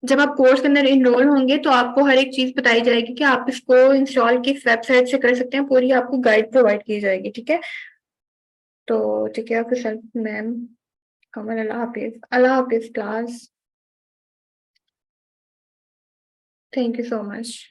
जब आप कोर्स के अंदर इनरोल होंगे तो आपको हर एक चीज बताई जाएगी कि आप इसको इंस्टॉल किस वेबसाइट से कर सकते हैं, पूरी आपको गाइड प्रोवाइड की जाएगी, ठीक है। तो ठीक है, आपके साथ ma'am, Kamal, Allah Hafiz, Allah Hafiz class. Thank you so much.